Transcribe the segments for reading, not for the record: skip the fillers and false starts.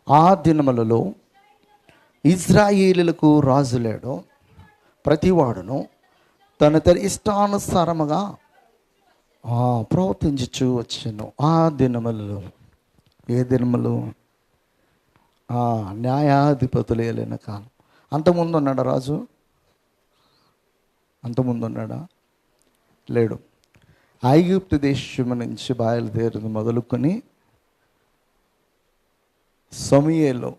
ఆ దినములలో ఇజ్రాయేలులకు రాజు లేడు, ప్రతివాడును తన ఇష్టానుసారముగా ప్రవర్తించుచూ వచ్చాను. ఆ దినములలో, ఏ దినములు? న్యాయాధిపతులు ఏలిన కాలం. అంతకుముందు ఉన్నాడా రాజు? అంతకుముందు ఉన్నాడా? లేడు. ఐగుప్తు దేశము నుంచి బయలుదేరింది మొదలుకొని సమూయేలు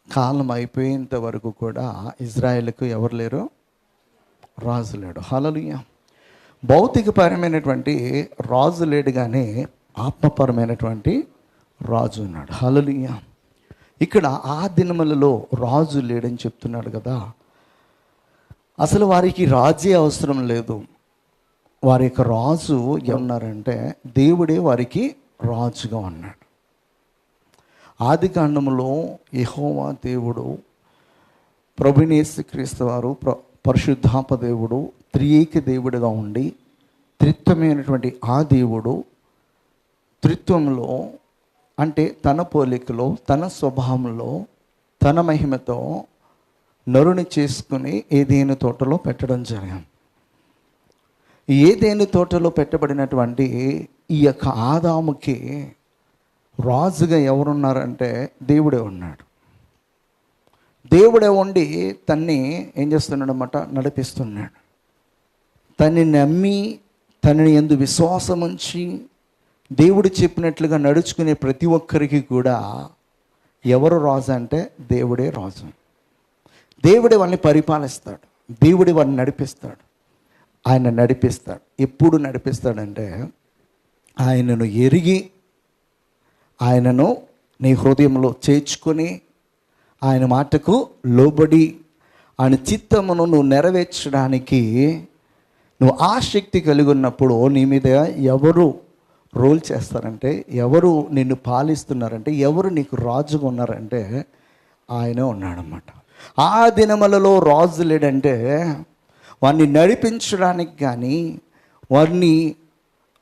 కాలం అయిపోయేంత వరకు కూడా ఇజ్రాయేలుకు ఎవరు లేరు? రాజు లేడు. హల్లెలూయా. భౌతికపరమైనటువంటి రాజు లేడు, కానీ ఆత్మపరమైనటువంటి రాజు ఉన్నాడు. హల్లెలూయా. ఇక్కడ ఆ దినములలో రాజు లేడని చెప్తున్నాడు కదా. అసలు వారికి రాజే అవసరం లేదు. వారి యొక్క రాజు ఏమన్నారంటే దేవుడే వారికి రాజుగా ఉన్నాడు. ఆది కాండములో యెహోవా దేవుడు, ప్రభువైన యేసుక్రీస్తు వారు పరిశుద్ధాత్మ దేవుడు, త్రియేక దేవుడిగా ఉండి త్రిత్వమైనటువంటి ఆ దేవుడు త్రిత్వంలో అంటే తన పోలికలో, తన స్వభావంలో, తన మహిమతో నరుని చేసుకుని ఏదైనా తోటలో పెట్టడం జరిగింది. ఏదైనా తోటలో పెట్టబడినటువంటి ఈ యొక్క ఆదాముకి రాజుగా ఎవరున్నారంటే దేవుడే ఉన్నాడు. దేవుడే ఉండి తన్ని ఏం చేస్తున్నాడు అన్నమాట? నడిపిస్తున్నాడు. తన్ని నమ్మి తనని యందు విశ్వాసం ఉంచి దేవుడు చెప్పినట్లుగా నడుచుకునే ప్రతి ఒక్కరికి కూడా ఎవరు రాజు అంటే దేవుడే రాజు. దేవుడే వాళ్ళని పరిపాలిస్తాడు, దేవుడే వాళ్ళని నడిపిస్తాడు. ఆయన నడిపిస్తాడు. ఎప్పుడు నడిపిస్తాడంటే ఆయనను ఎరిగి, ఆయనను నీ హృదయంలో చేర్చుకొని, ఆయన మాటకు లోబడి, ఆయన చిత్తమును నువ్వు నెరవేర్చడానికి నువ్వు ఆసక్తి కలిగి ఉన్నప్పుడు నీ మీద ఎవరు రోల్ చేస్తారంటే, ఎవరు నిన్ను పాలిస్తున్నారంటే, ఎవరు నీకు రాజుగా ఉన్నారంటే ఆయనే ఉన్నాడన్నమాట. ఆ దినములలో రాజు లేడంటే వారిని నడిపించడానికి కానీ, వారిని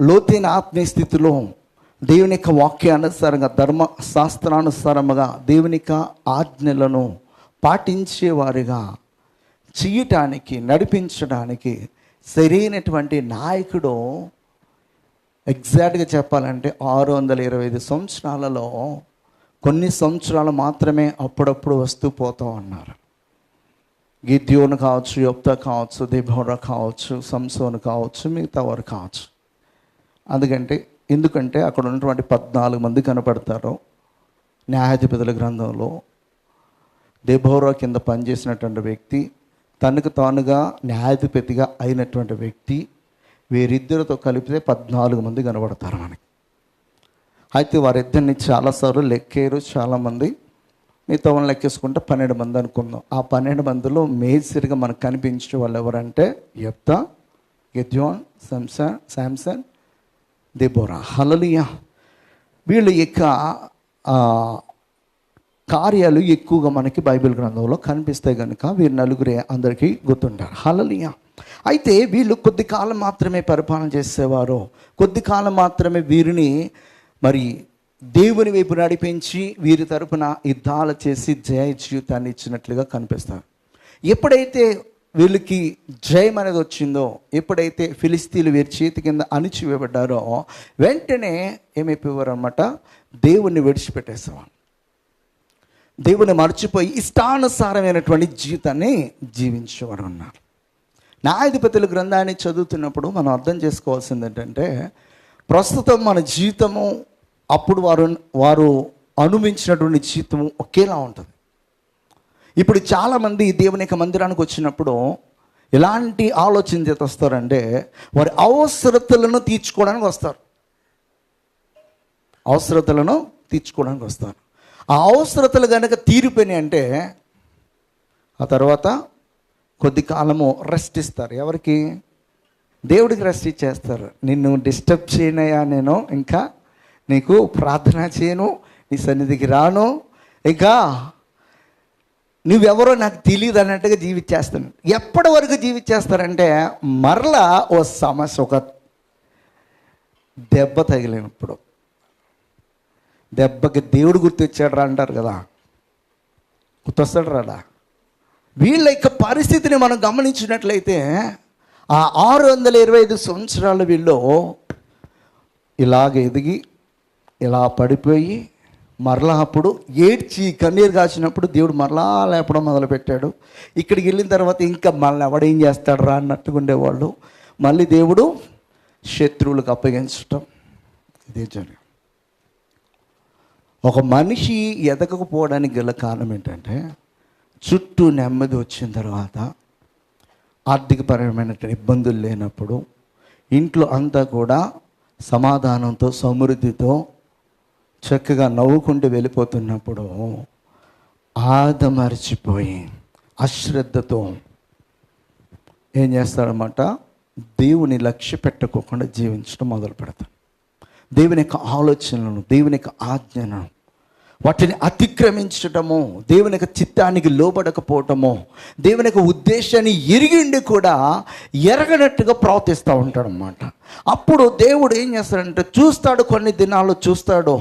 లోతైన ఆత్మీయ స్థితిలో దేవుని యొక్క వాక్యానుసారంగా, ధర్మశాస్త్రానుసారముగా దేవుని యొక్క ఆజ్ఞలను పాటించేవారిగా చేయటానికి, నడిపించడానికి సరైనటువంటి నాయకుడు ఎగ్జాక్ట్గా చెప్పాలంటే 625 సంవత్సరాలలో కొన్ని సంవత్సరాలు మాత్రమే అప్పుడప్పుడు వస్తూ పోతూ ఉన్నారు. గిద్యోను కావచ్చు, యొప్తా కావచ్చు, దెబోరా కావచ్చు, సంసోను కావచ్చు, మిగతా వారు కావచ్చు. ఎందుకంటే అక్కడ ఉన్నటువంటి 14 మంది కనపడతారు న్యాయాధిపతుల గ్రంథంలో. దెబోరా కింద పనిచేసినటువంటి వ్యక్తి, తనకు తానుగా న్యాయాధిపతిగా అయినటువంటి వ్యక్తి, వీరిద్దరితో కలిపితే 14 మంది కనబడతారు మనకి. అయితే వారిద్దరిని చాలాసార్లు లెక్కారు చాలామంది. మిగతా వాళ్ళని లెక్కేసుకుంటే 12 మంది అనుకుందాం. ఆ 12 మందిలో మేజర్గా మనకు కనిపించే వాళ్ళు ఎవరంటే యెఫ్తా, గిద్యోన్, శాంసన్, దెబోరా. హల్లెలూయా. వీళ్ళ యొక్క కార్యాలు ఎక్కువగా మనకి బైబిల్ గ్రంథంలో కనిపిస్తాయి కనుక వీరు నలుగురే అందరికీ గుర్తుంటారు. హల్లెలూయా. అయితే వీళ్ళు కొద్ది కాలం మాత్రమే పరిపాలన చేసేవారు. కొద్ది కాలం మాత్రమే వీరిని మరి దేవుని వైపు నడిపించి వీరి తరపున యుద్ధాలు చేసి జయ జీవితాన్ని ఇచ్చినట్లుగా కనిపిస్తారు. ఎప్పుడైతే వీళ్ళకి జయం అనేది వచ్చిందో, ఎప్పుడైతే ఫిలిస్తీన్లు వీరి చేతి కింద అణిచివేయబడ్డారో, వెంటనే ఏమైపోయారు అన్నమాట? దేవుణ్ణి విడిచిపెట్టేసేవారు. దేవుని మర్చిపోయి ఇష్టానుసారమైనటువంటి జీవితాన్ని జీవించేవారు ఉన్నారు. న్యాయాధిపతుల గ్రంథాన్ని చదువుతున్నప్పుడు మనం అర్థం చేసుకోవాల్సింది ఏంటంటే, ప్రస్తుతం మన జీవితము అప్పుడు వారు అనుభవించినటువంటి జీవితము ఒకేలా ఉంటుంది. ఇప్పుడు చాలామంది దేవుని యొక్క మందిరానికి వచ్చినప్పుడు ఎలాంటి ఆలోచన చేత వస్తారంటే, వారి అవసరతలను తీర్చుకోవడానికి వస్తారు. అవసరతలను తీర్చుకోవడానికి వస్తారు. ఆ అవసరతలు కనుక తీరిపోయినాయి అంటే ఆ తర్వాత కొద్ది కాలము రెస్ట్ ఇస్తారు. ఎవరికి? దేవుడికి రెస్ట్ ఇచ్చేస్తారు. నిన్ను డిస్టర్బ్ చేయనయా, నేను ఇంకా నీకు ప్రార్థన చేయను, నీ సన్నిధికి రాను, ఇంకా నువ్వెవరో నాకు తెలియదు అన్నట్టుగా జీవించేస్తాను. ఎప్పటి వరకు జీవించేస్తారంటే మరలా ఓ సమస్య, ఒక దెబ్బ తగిలినప్పుడు, దెబ్బకి దేవుడు గుర్తొచ్చాడు రా అంటారు కదా, గుర్తొస్తాడు రాడా? వీళ్ళ యొక్క పరిస్థితిని మనం గమనించినట్లయితే ఆ 625 సంవత్సరాలు వీళ్ళు ఇలాగ ఎదిగి ఇలా పడిపోయి మరలా అప్పుడు ఏడ్చి కన్నీరు కాచినప్పుడు దేవుడు మరలా లేపడం మొదలుపెట్టాడు. ఇక్కడికి వెళ్ళిన తర్వాత ఇంకా మళ్ళీ ఎవడేం చేస్తాడు రా అన్నట్టుగా ఉండేవాళ్ళు. మళ్ళీ దేవుడు శత్రువులకు అప్పగించటం, ఇదే జరిగింది. ఒక మనిషి ఎదగకపోవడానికి గల కారణం ఏంటంటే, చుట్టూ నెమ్మది వచ్చిన తర్వాత, ఆర్థికపరమైన ఇబ్బందులు లేనప్పుడు, ఇంట్లో అంతా కూడా సమాధానంతో సమృద్ధితో చక్కగా నవ్వుకుంటూ వెళ్ళిపోతున్నప్పుడు ఆదమర్చిపోయి అశ్రద్ధతో ఏం చేస్తాడనమాట, దేవుని లక్ష్య పెట్టకోకుండా జీవించడం మొదలు పెడతాడు. దేవుని యొక్క ఆలోచనలను, దేవుని యొక్క ఆజ్ఞను, వాటిని అతిక్రమించటము, దేవుని యొక్క చిత్తానికి లోబడకపోవటము, దేవుని యొక్క ఉద్దేశాన్ని ఎరిగిండి కూడా ఎరగనట్టుగా ప్రవర్తిస్తూ ఉంటాడు అన్నమాట. అప్పుడు దేవుడు ఏం చేస్తాడంటే చూస్తాడు, కొన్ని దినాలు చూస్తాడు.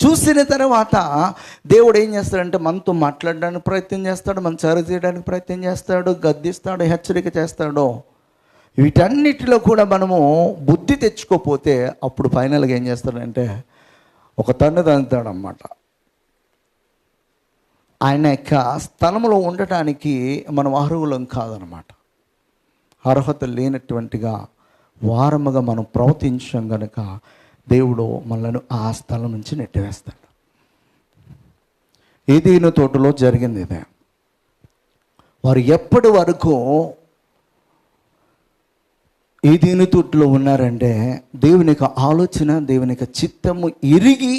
చూసిన తర్వాత దేవుడు ఏం చేస్తాడంటే మనతో మాట్లాడడానికి ప్రయత్నం చేస్తాడు, మనం సరి చేయడానికి ప్రయత్నం చేస్తాడు, గద్దిస్తాడు, హెచ్చరిక చేస్తాడు. వీటన్నిటిలో కూడా మనము బుద్ధి తెచ్చుకోకపోతే అప్పుడు ఫైనల్గా ఏం చేస్తాడంటే ఒక తన్ను తంతాడన్నమాట. ఆయన యొక్క స్థలంలో ఉండటానికి మనం అర్హులం కాదనమాట. అర్హత లేనటువంటిగా వారముగా మనం ప్రవర్తించాం కనుక దేవుడు మనలను ఆ స్థలం నుంచి నెట్టివేస్తాడు. ఏదైనా తోటలో జరిగింది ఇదే. వారు ఎప్పటి వరకు ఏదైనా తోటలో ఉన్నారంటే దేవుని యొక్క ఆలోచన, దేవుని యొక్క చిత్తము ఎరిగి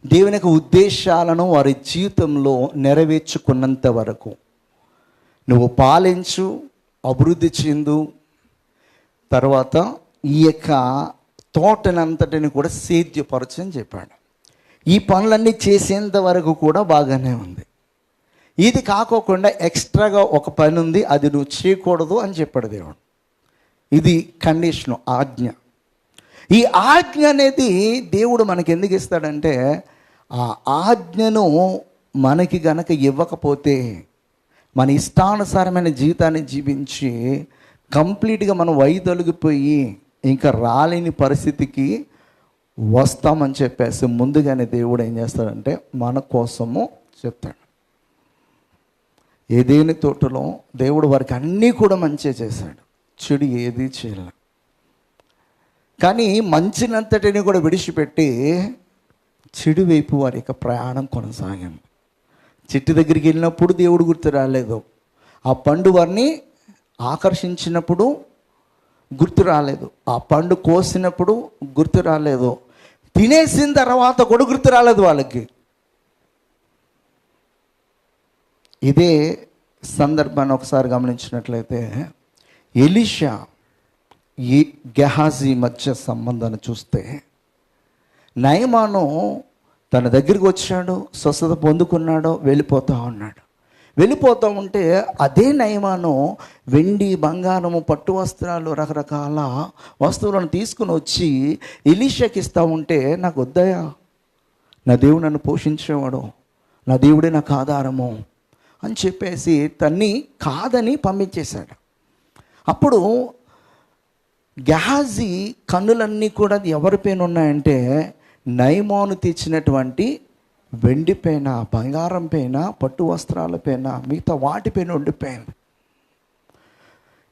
దేవుని యొక్క ఉద్దేశాలను వారి జీవితంలో నెరవేర్చుకున్నంత వరకు నువ్వు పాలించు, అభివృద్ధి చెందు. తర్వాత ఈ యొక్క తోటనంతటిని కూడా సేద్యపరచని చెప్పాడు. ఈ పనులన్నీ చేసేంత వరకు కూడా బాగానే ఉంది. ఇది కాకోకుండా ఎక్స్ట్రాగా ఒక పని ఉంది, అది నువ్వు చేయకూడదు అని చెప్పాడు దేవుడు. ఇది కండిషను, ఆజ్ఞ. ఈ ఆజ్ఞ అనేది దేవుడు మనకి ఎందుకు ఇస్తాడంటే, ఆ ఆజ్ఞను మనకి గనక ఇవ్వకపోతే మన ఇష్టానుసారమైన జీవితాన్ని జీవించి కంప్లీట్గా మనం వైదొలిగిపోయి ఇంకా రాలేని పరిస్థితికి వస్తామని చెప్పేసి ముందుగానే దేవుడు ఏం చేస్తాడంటే మన కోసము చెప్తాడు. ఏదేని తోటలో దేవుడు వారికి అన్నీ కూడా మంచిగా చేశాడు, చెడు ఏది చేయలే. కానీ మంచినంతటిని కూడా విడిచిపెట్టి చెడు వైపు వారి యొక్క ప్రయాణం కొనసాగింది. చెట్టు దగ్గరికి వెళ్ళినప్పుడు దేవుడు గుర్తు రాలేదు, ఆ పండు వారిని ఆకర్షించినప్పుడు గుర్తు రాలేదు, ఆ పండు కోసినప్పుడు గుర్తు రాలేదు, తినేసిన తర్వాత కూడా గుర్తు రాలేదు వాళ్ళకి. ఇదే సందర్భాన్ని ఒకసారి గమనించినట్లయితే ఎలీషా ఈ గెహాజీ మధ్య సంబంధాన్ని చూస్తే, నయమాను తన దగ్గరికి వచ్చాడు, స్వస్థత పొందుకున్నాడు, వెళ్ళిపోతూ ఉన్నాడు. వెళ్ళిపోతూ ఉంటే అదే నయమాను వెండి, బంగారము, పట్టు వస్త్రాలు, రకరకాల వస్తువులను తీసుకుని వచ్చి ఎలీషాకి ఇస్తూ ఉంటే, నాకు వద్దయా, నా దేవుడు నన్ను పోషించేవాడు, నా దేవుడే నాకు ఆధారము అని చెప్పేసి తన్ని కాదని పంపించేశాడు. అప్పుడు గెహాజీ కన్నులన్నీ కూడా ఎవరిపైన ఉన్నాయంటే నయమాను తెచ్చినటువంటి వెండి పైన, బంగారం పైన, పట్టు వస్త్రాల పైన, మిగతా వాటిపైన ఉండిపోయింది.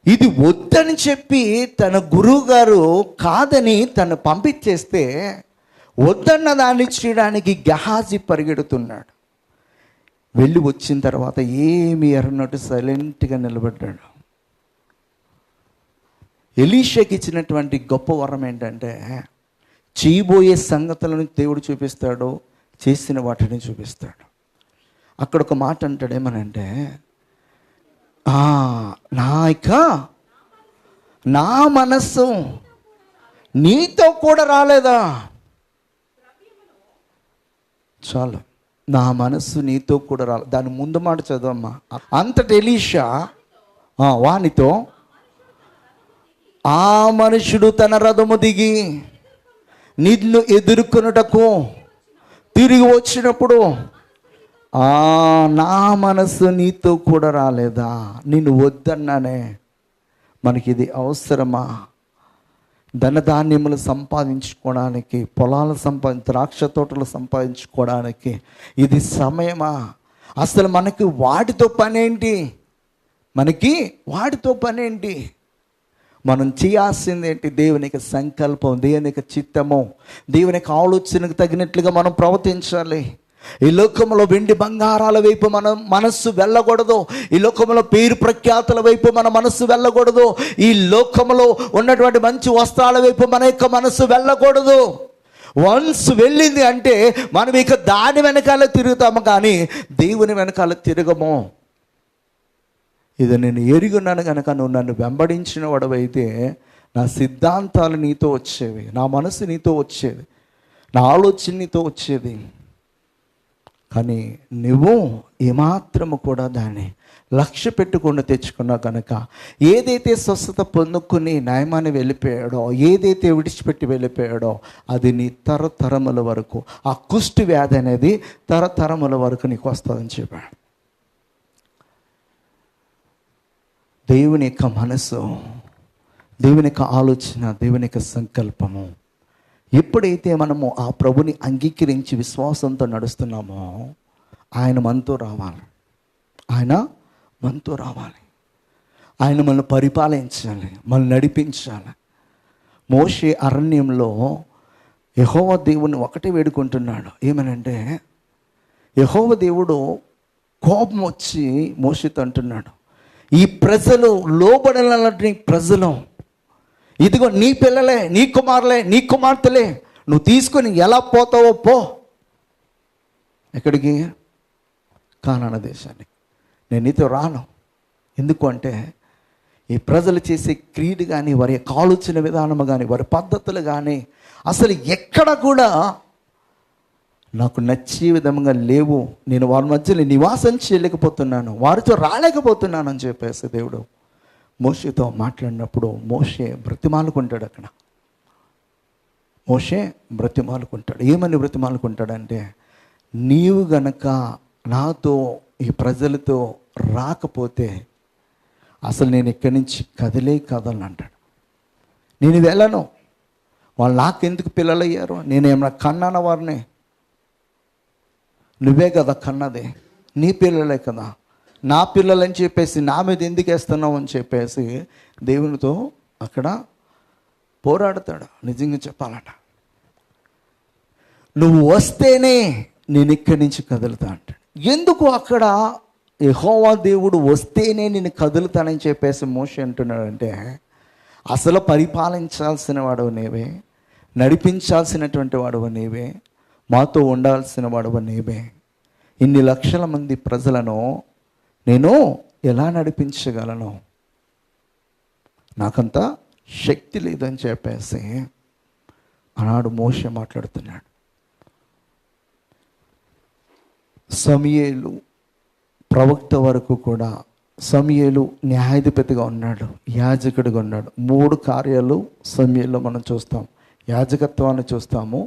ఇది వద్దని చెప్పి తన గురువు గారు కాదని తను పంపించేస్తే వద్దన్న దాన్ని చేయడానికి గెహాజీ పరిగెడుతున్నాడు. వెళ్ళి వచ్చిన తర్వాత ఏమి ఎరనట్టు సైలెంట్గా నిలబడ్డాడు. ఎలీషాకి ఇచ్చినటువంటి గొప్ప వరం ఏంటంటే చేయబోయే సంగతులను దేవుడు చూపిస్తాడు, చేసిన వాటిని చూపిస్తాడు. అక్కడ ఒక మాట అంటాడు, ఏమనంటే నా మనస్సు నీతో కూడా రాలేదా? చాలు, నా మనస్సు నీతో కూడా రాలేదు. దాని ముందు మాట చదవమ్మా. అంతటి ఎలీషా వానితో, ఆ మనుషుడు తన రథము దిగి నిన్ను ఎదుర్కొనుటకు తిరిగి వచ్చినప్పుడు నా మనసు నీతో కూడా రాలేదా, నిన్ను వద్దన్నానే. మనకి ఇది అవసరమా? ధనధాన్యములు సంపాదించుకోవడానికి, పొలాలు ద్రాక్ష తోటలు సంపాదించుకోవడానికి ఇది సమయమా? అసలు మనకి వాటితో పనేంటి? మనం చేయాల్సింది ఏంటి? దేవునికి సంకల్పం, దేవునికి చిత్తము, దేవునికి ఆలోచనకు తగినట్లుగా మనం ప్రవర్తించాలి. ఈ లోకంలో వెండి బంగారాల వైపు మన మనస్సు వెళ్ళకూడదు. ఈ లోకంలో పేరు ప్రఖ్యాతుల వైపు మన మనస్సు వెళ్ళకూడదు. ఈ లోకంలో ఉన్నటువంటి మంచి వస్త్రాల వైపు మన యొక్క మనస్సు వెళ్ళకూడదు. వన్స్ వెళ్ళింది అంటే మనం ఇక దాని వెనకాల తిరుగుతాము, కానీ దేవుని వెనకాల తిరగము. ఇది నేను ఎరుగున్నాను కనుక నువ్వు నన్ను వెంబడించిన వాడవైతే నా సిద్ధాంతాలు నీతో వచ్చేవి, నా మనసు నీతో వచ్చేది, నా ఆలోచన నీతో వచ్చేది. కానీ నువ్వు ఏమాత్రము కూడా దాన్ని లక్ష్య పెట్టుకుండా తెచ్చుకున్నా కనుక ఏదైతే స్వస్థత పొందుకుని న్యాయమాన్ని వెళ్ళిపోయాడో, ఏదైతే విడిచిపెట్టి వెళ్ళిపోయాడో అది నీ తరతరముల వరకు, ఆ కుష్టి వ్యాధి అనేది తరతరముల వరకు నీకు వస్తుందని చెప్పాడు. దేవుని యొక్క మనసు, దేవుని యొక్క ఆలోచన, దేవుని యొక్క సంకల్పము ఎప్పుడైతే మనము ఆ ప్రభుని అంగీకరించి విశ్వాసంతో నడుస్తున్నామో ఆయన మనతో రావాలి. ఆయన మనల్ని పరిపాలించాలి, మనల్ని నడిపించాలి. మోషే అరణ్యంలో యెహోవా దేవుని ఒకటే వేడుకుంటున్నాడు. ఏమనంటే యెహోవా దేవుడు కోపం వచ్చి మోషేతో అంటున్నాడు, ఈ ప్రజలు లోబడాలని ప్రజలు, ఇదిగో నీ పిల్లలే, నీ కుమారులే, నీ కుమార్తెలే, నువ్వు తీసుకొని ఎలా పోతావో పో. ఎక్కడికి? కానాను దేశానికి. నేను నీతో రాను. ఎందుకు అంటే ఈ ప్రజలు చేసే క్రియలు కానీ, వారి యొక్క ఆలోచన విధానము కానీ, వారి పద్ధతులు కానీ అసలు ఎక్కడ కూడా నాకు నచ్చే విధంగా లేవు. నేను వారి మధ్యలో నివాసం చేయలేకపోతున్నాను, వారితో రాలేకపోతున్నాను అని చెప్పేసి దేవుడు మోషేతో మాట్లాడినప్పుడు మోషే బ్రతిమాలుకుంటాడు. అక్కడ మోషే బ్రతిమాలుకుంటాడు. ఏమని బ్రతిమాలుకుంటాడంటే, నీవు గనక నాతో ఈ ప్రజలతో రాకపోతే అసలు నేను ఇక్కడి నుంచి కదలను అంటాడు. నేను వెళ్ళను. వాళ్ళు నాకెందుకు పిల్లలు అయ్యారు? నేనేమన్నా కన్నాన వారిని? నువ్వే కదా కన్నది, నీ పిల్లలే కదా, నా పిల్లలని చెప్పేసి నా మీద ఎందుకు వేస్తున్నావు అని చెప్పేసి దేవునితో అక్కడ పోరాడతాడు. నిజంగా చెప్పాలట, నువ్వు వస్తేనే నేను ఇక్కడి నుంచి కదులుతా అంటాడు. ఎందుకు అక్కడ యెహోవా దేవుడు వస్తేనే నేను కదులుతానని చెప్పేసి మోషే అంటున్నాడంటే, అసలు పరిపాలించాల్సిన వాడవు నీవే, నడిపించాల్సినటువంటి వాడవు నీవే, మాతో ఉండాల్సిన వాడవు నీవే. ఇన్ని లక్షల మంది ప్రజలను నేను ఎలా నడిపించగలను? నాకంత శక్తి లేదని చెప్పేసి ఆనాడు మోషే మాట్లాడుతున్నాడు. సమూయేలు ప్రవక్త వరకు కూడా సమూయేలు న్యాయాధిపతిగా ఉన్నాడు, యాజకుడిగా ఉన్నాడు. 3 కార్యాలు సమూయేలులో మనం చూస్తాం. యాజకత్వాన్ని చూస్తాము,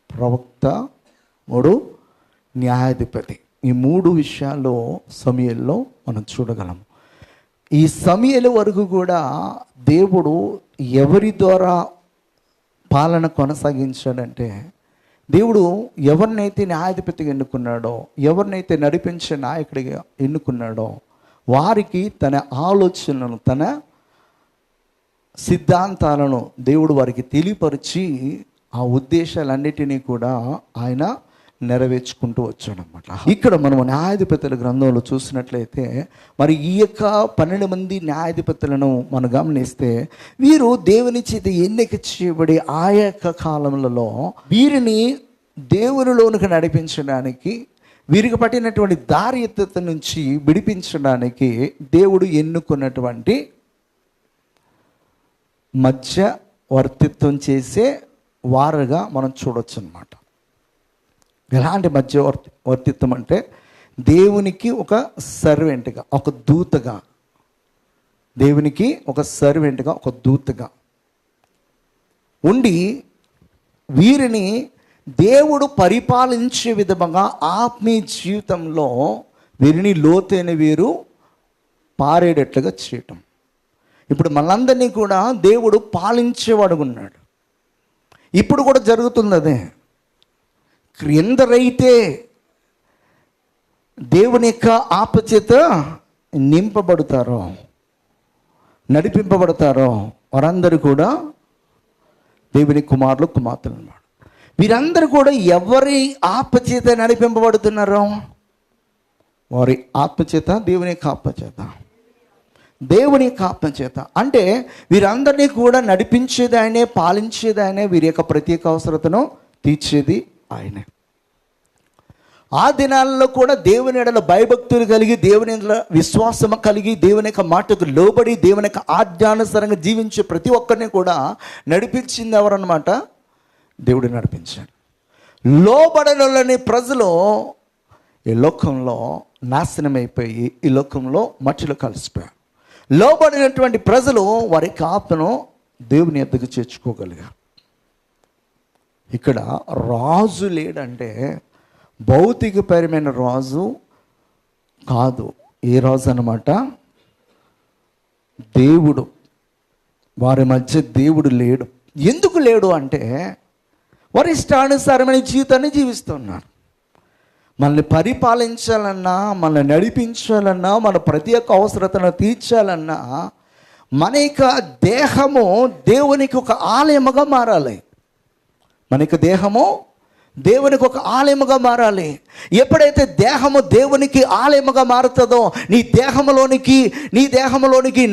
ప్రవక్త, 3 న్యాయాధిపతి. ఈ 3 విషయాల్లో సమూయేలులో మనం చూడగలము. ఈ సమూయేలు వరకు కూడా దేవుడు ఎవరి ద్వారా పాలన కొనసాగించాడంటే, దేవుడు ఎవరినైతే న్యాయాధిపతిగా ఎన్నుకున్నాడో, ఎవరినైతే నడిపించే నాయకుడిగా ఎన్నుకున్నాడో వారికి తన ఆలోచనలను, తన సిద్ధాంతాలను దేవుడు వారికి తెలియపరిచి ఆ ఉద్దేశాలన్నిటినీ కూడా ఆయన నెరవేర్చుకుంటూ వచ్చాడనమాట. ఇక్కడ మనం న్యాయాధిపతుల గ్రంథంలో చూసినట్లయితే మరి ఈ యొక్క 12 మంది న్యాయాధిపతులను మనం గమనిస్తే వీరు దేవుని చేత ఎన్నిక చేయబడి ఆ యొక్క కాలంలో వీరిని దేవునిలోనికి నడిపించడానికి, వీరికి పట్టినటువంటి దారిద్రత నుంచి విడిపించడానికి దేవుడు ఎన్నుకున్నటువంటి మధ్యవర్తిత్వం చేసే వారుగా మనం చూడొచ్చు అన్నమాట. ఎలాంటి మధ్యవర్తిత్వం అంటే, దేవునికి ఒక సర్వెంట్గా, ఒక దూతగా, దేవునికి ఒక సర్వెంట్గా, ఒక దూతగా ఉండి వీరిని దేవుడు పరిపాలించే విధంగా ఆత్మీయ జీవితంలో వీరిని లోతైన వీరు పారేటట్లుగా చేయటం. ఇప్పుడు మనందరినీ కూడా దేవుడు పాలించేవాడు ఉన్నాడు. ఇప్పుడు కూడా జరుగుతుంది అదే. ఎందరైతే దేవుని యొక్క ఆత్మచేత నింపబడతారో, నడిపింపబడతారో వారందరూ కూడా దేవుని కుమారులు కుమార్తెలు అన్నమాట. వీరందరూ కూడా ఎవరి ఆత్మచేత నడిపింపబడుతున్నారో? వారి ఆత్మచేత, దేవుని యొక్క ఆత్మచేత, దేవుని యొక్క ఆత్మచేత. అంటే వీరందరినీ కూడా నడిపించేది ఆయనే, పాలించేది ఆయనే, వీరి యొక్క ప్రత్యేక అవసరతను తీర్చేది ఆయనే. ఆ దినాల్లో కూడా దేవుని ఎడల భయభక్తులు కలిగి, దేవుని ఎడల విశ్వాసము కలిగి, దేవుని యొక్క మాటకు లోబడి, దేవుని యొక్క ఆజ్ఞానుసారంగా జీవించే ప్రతి ఒక్కరిని కూడా నడిపించింది ఎవరన్నమాట? దేవుడు నడిపించాడు. లోబడని ప్రజలు ఈ లోకంలో నాశనం అయిపోయి ఈ లోకంలో మట్టిలో కలిసిపోయారు. లోబడినటువంటి ప్రజలు వారి ఆత్మను దేవుని ఎద్దకు చేర్చుకోగలిగారు. ఇక్కడ రాజు లేడంటే భౌతికపరమైన రాజు కాదు. ఏ రాజు అన్నమాట? దేవుడు. వారి మధ్య దేవుడు లేడు. ఎందుకు లేడు అంటే వారి ఇష్టానుసారమైన జీవితాన్ని జీవిస్తున్నారు. మనల్ని పరిపాలించాలన్నా, మనల్ని నడిపించాలన్నా, మన ప్రతి ఒక్క అవసరతను తీర్చాలన్నా మన యొక్క దేహము దేవునికి ఒక ఆలయముగా మారాలి. మన యొక్క దేహము దేవునికి ఒక ఆలయముగా మారాలి. ఎప్పుడైతే దేహము దేవునికి ఆలయముగా మారుతుందో, నీ దేహములోనికి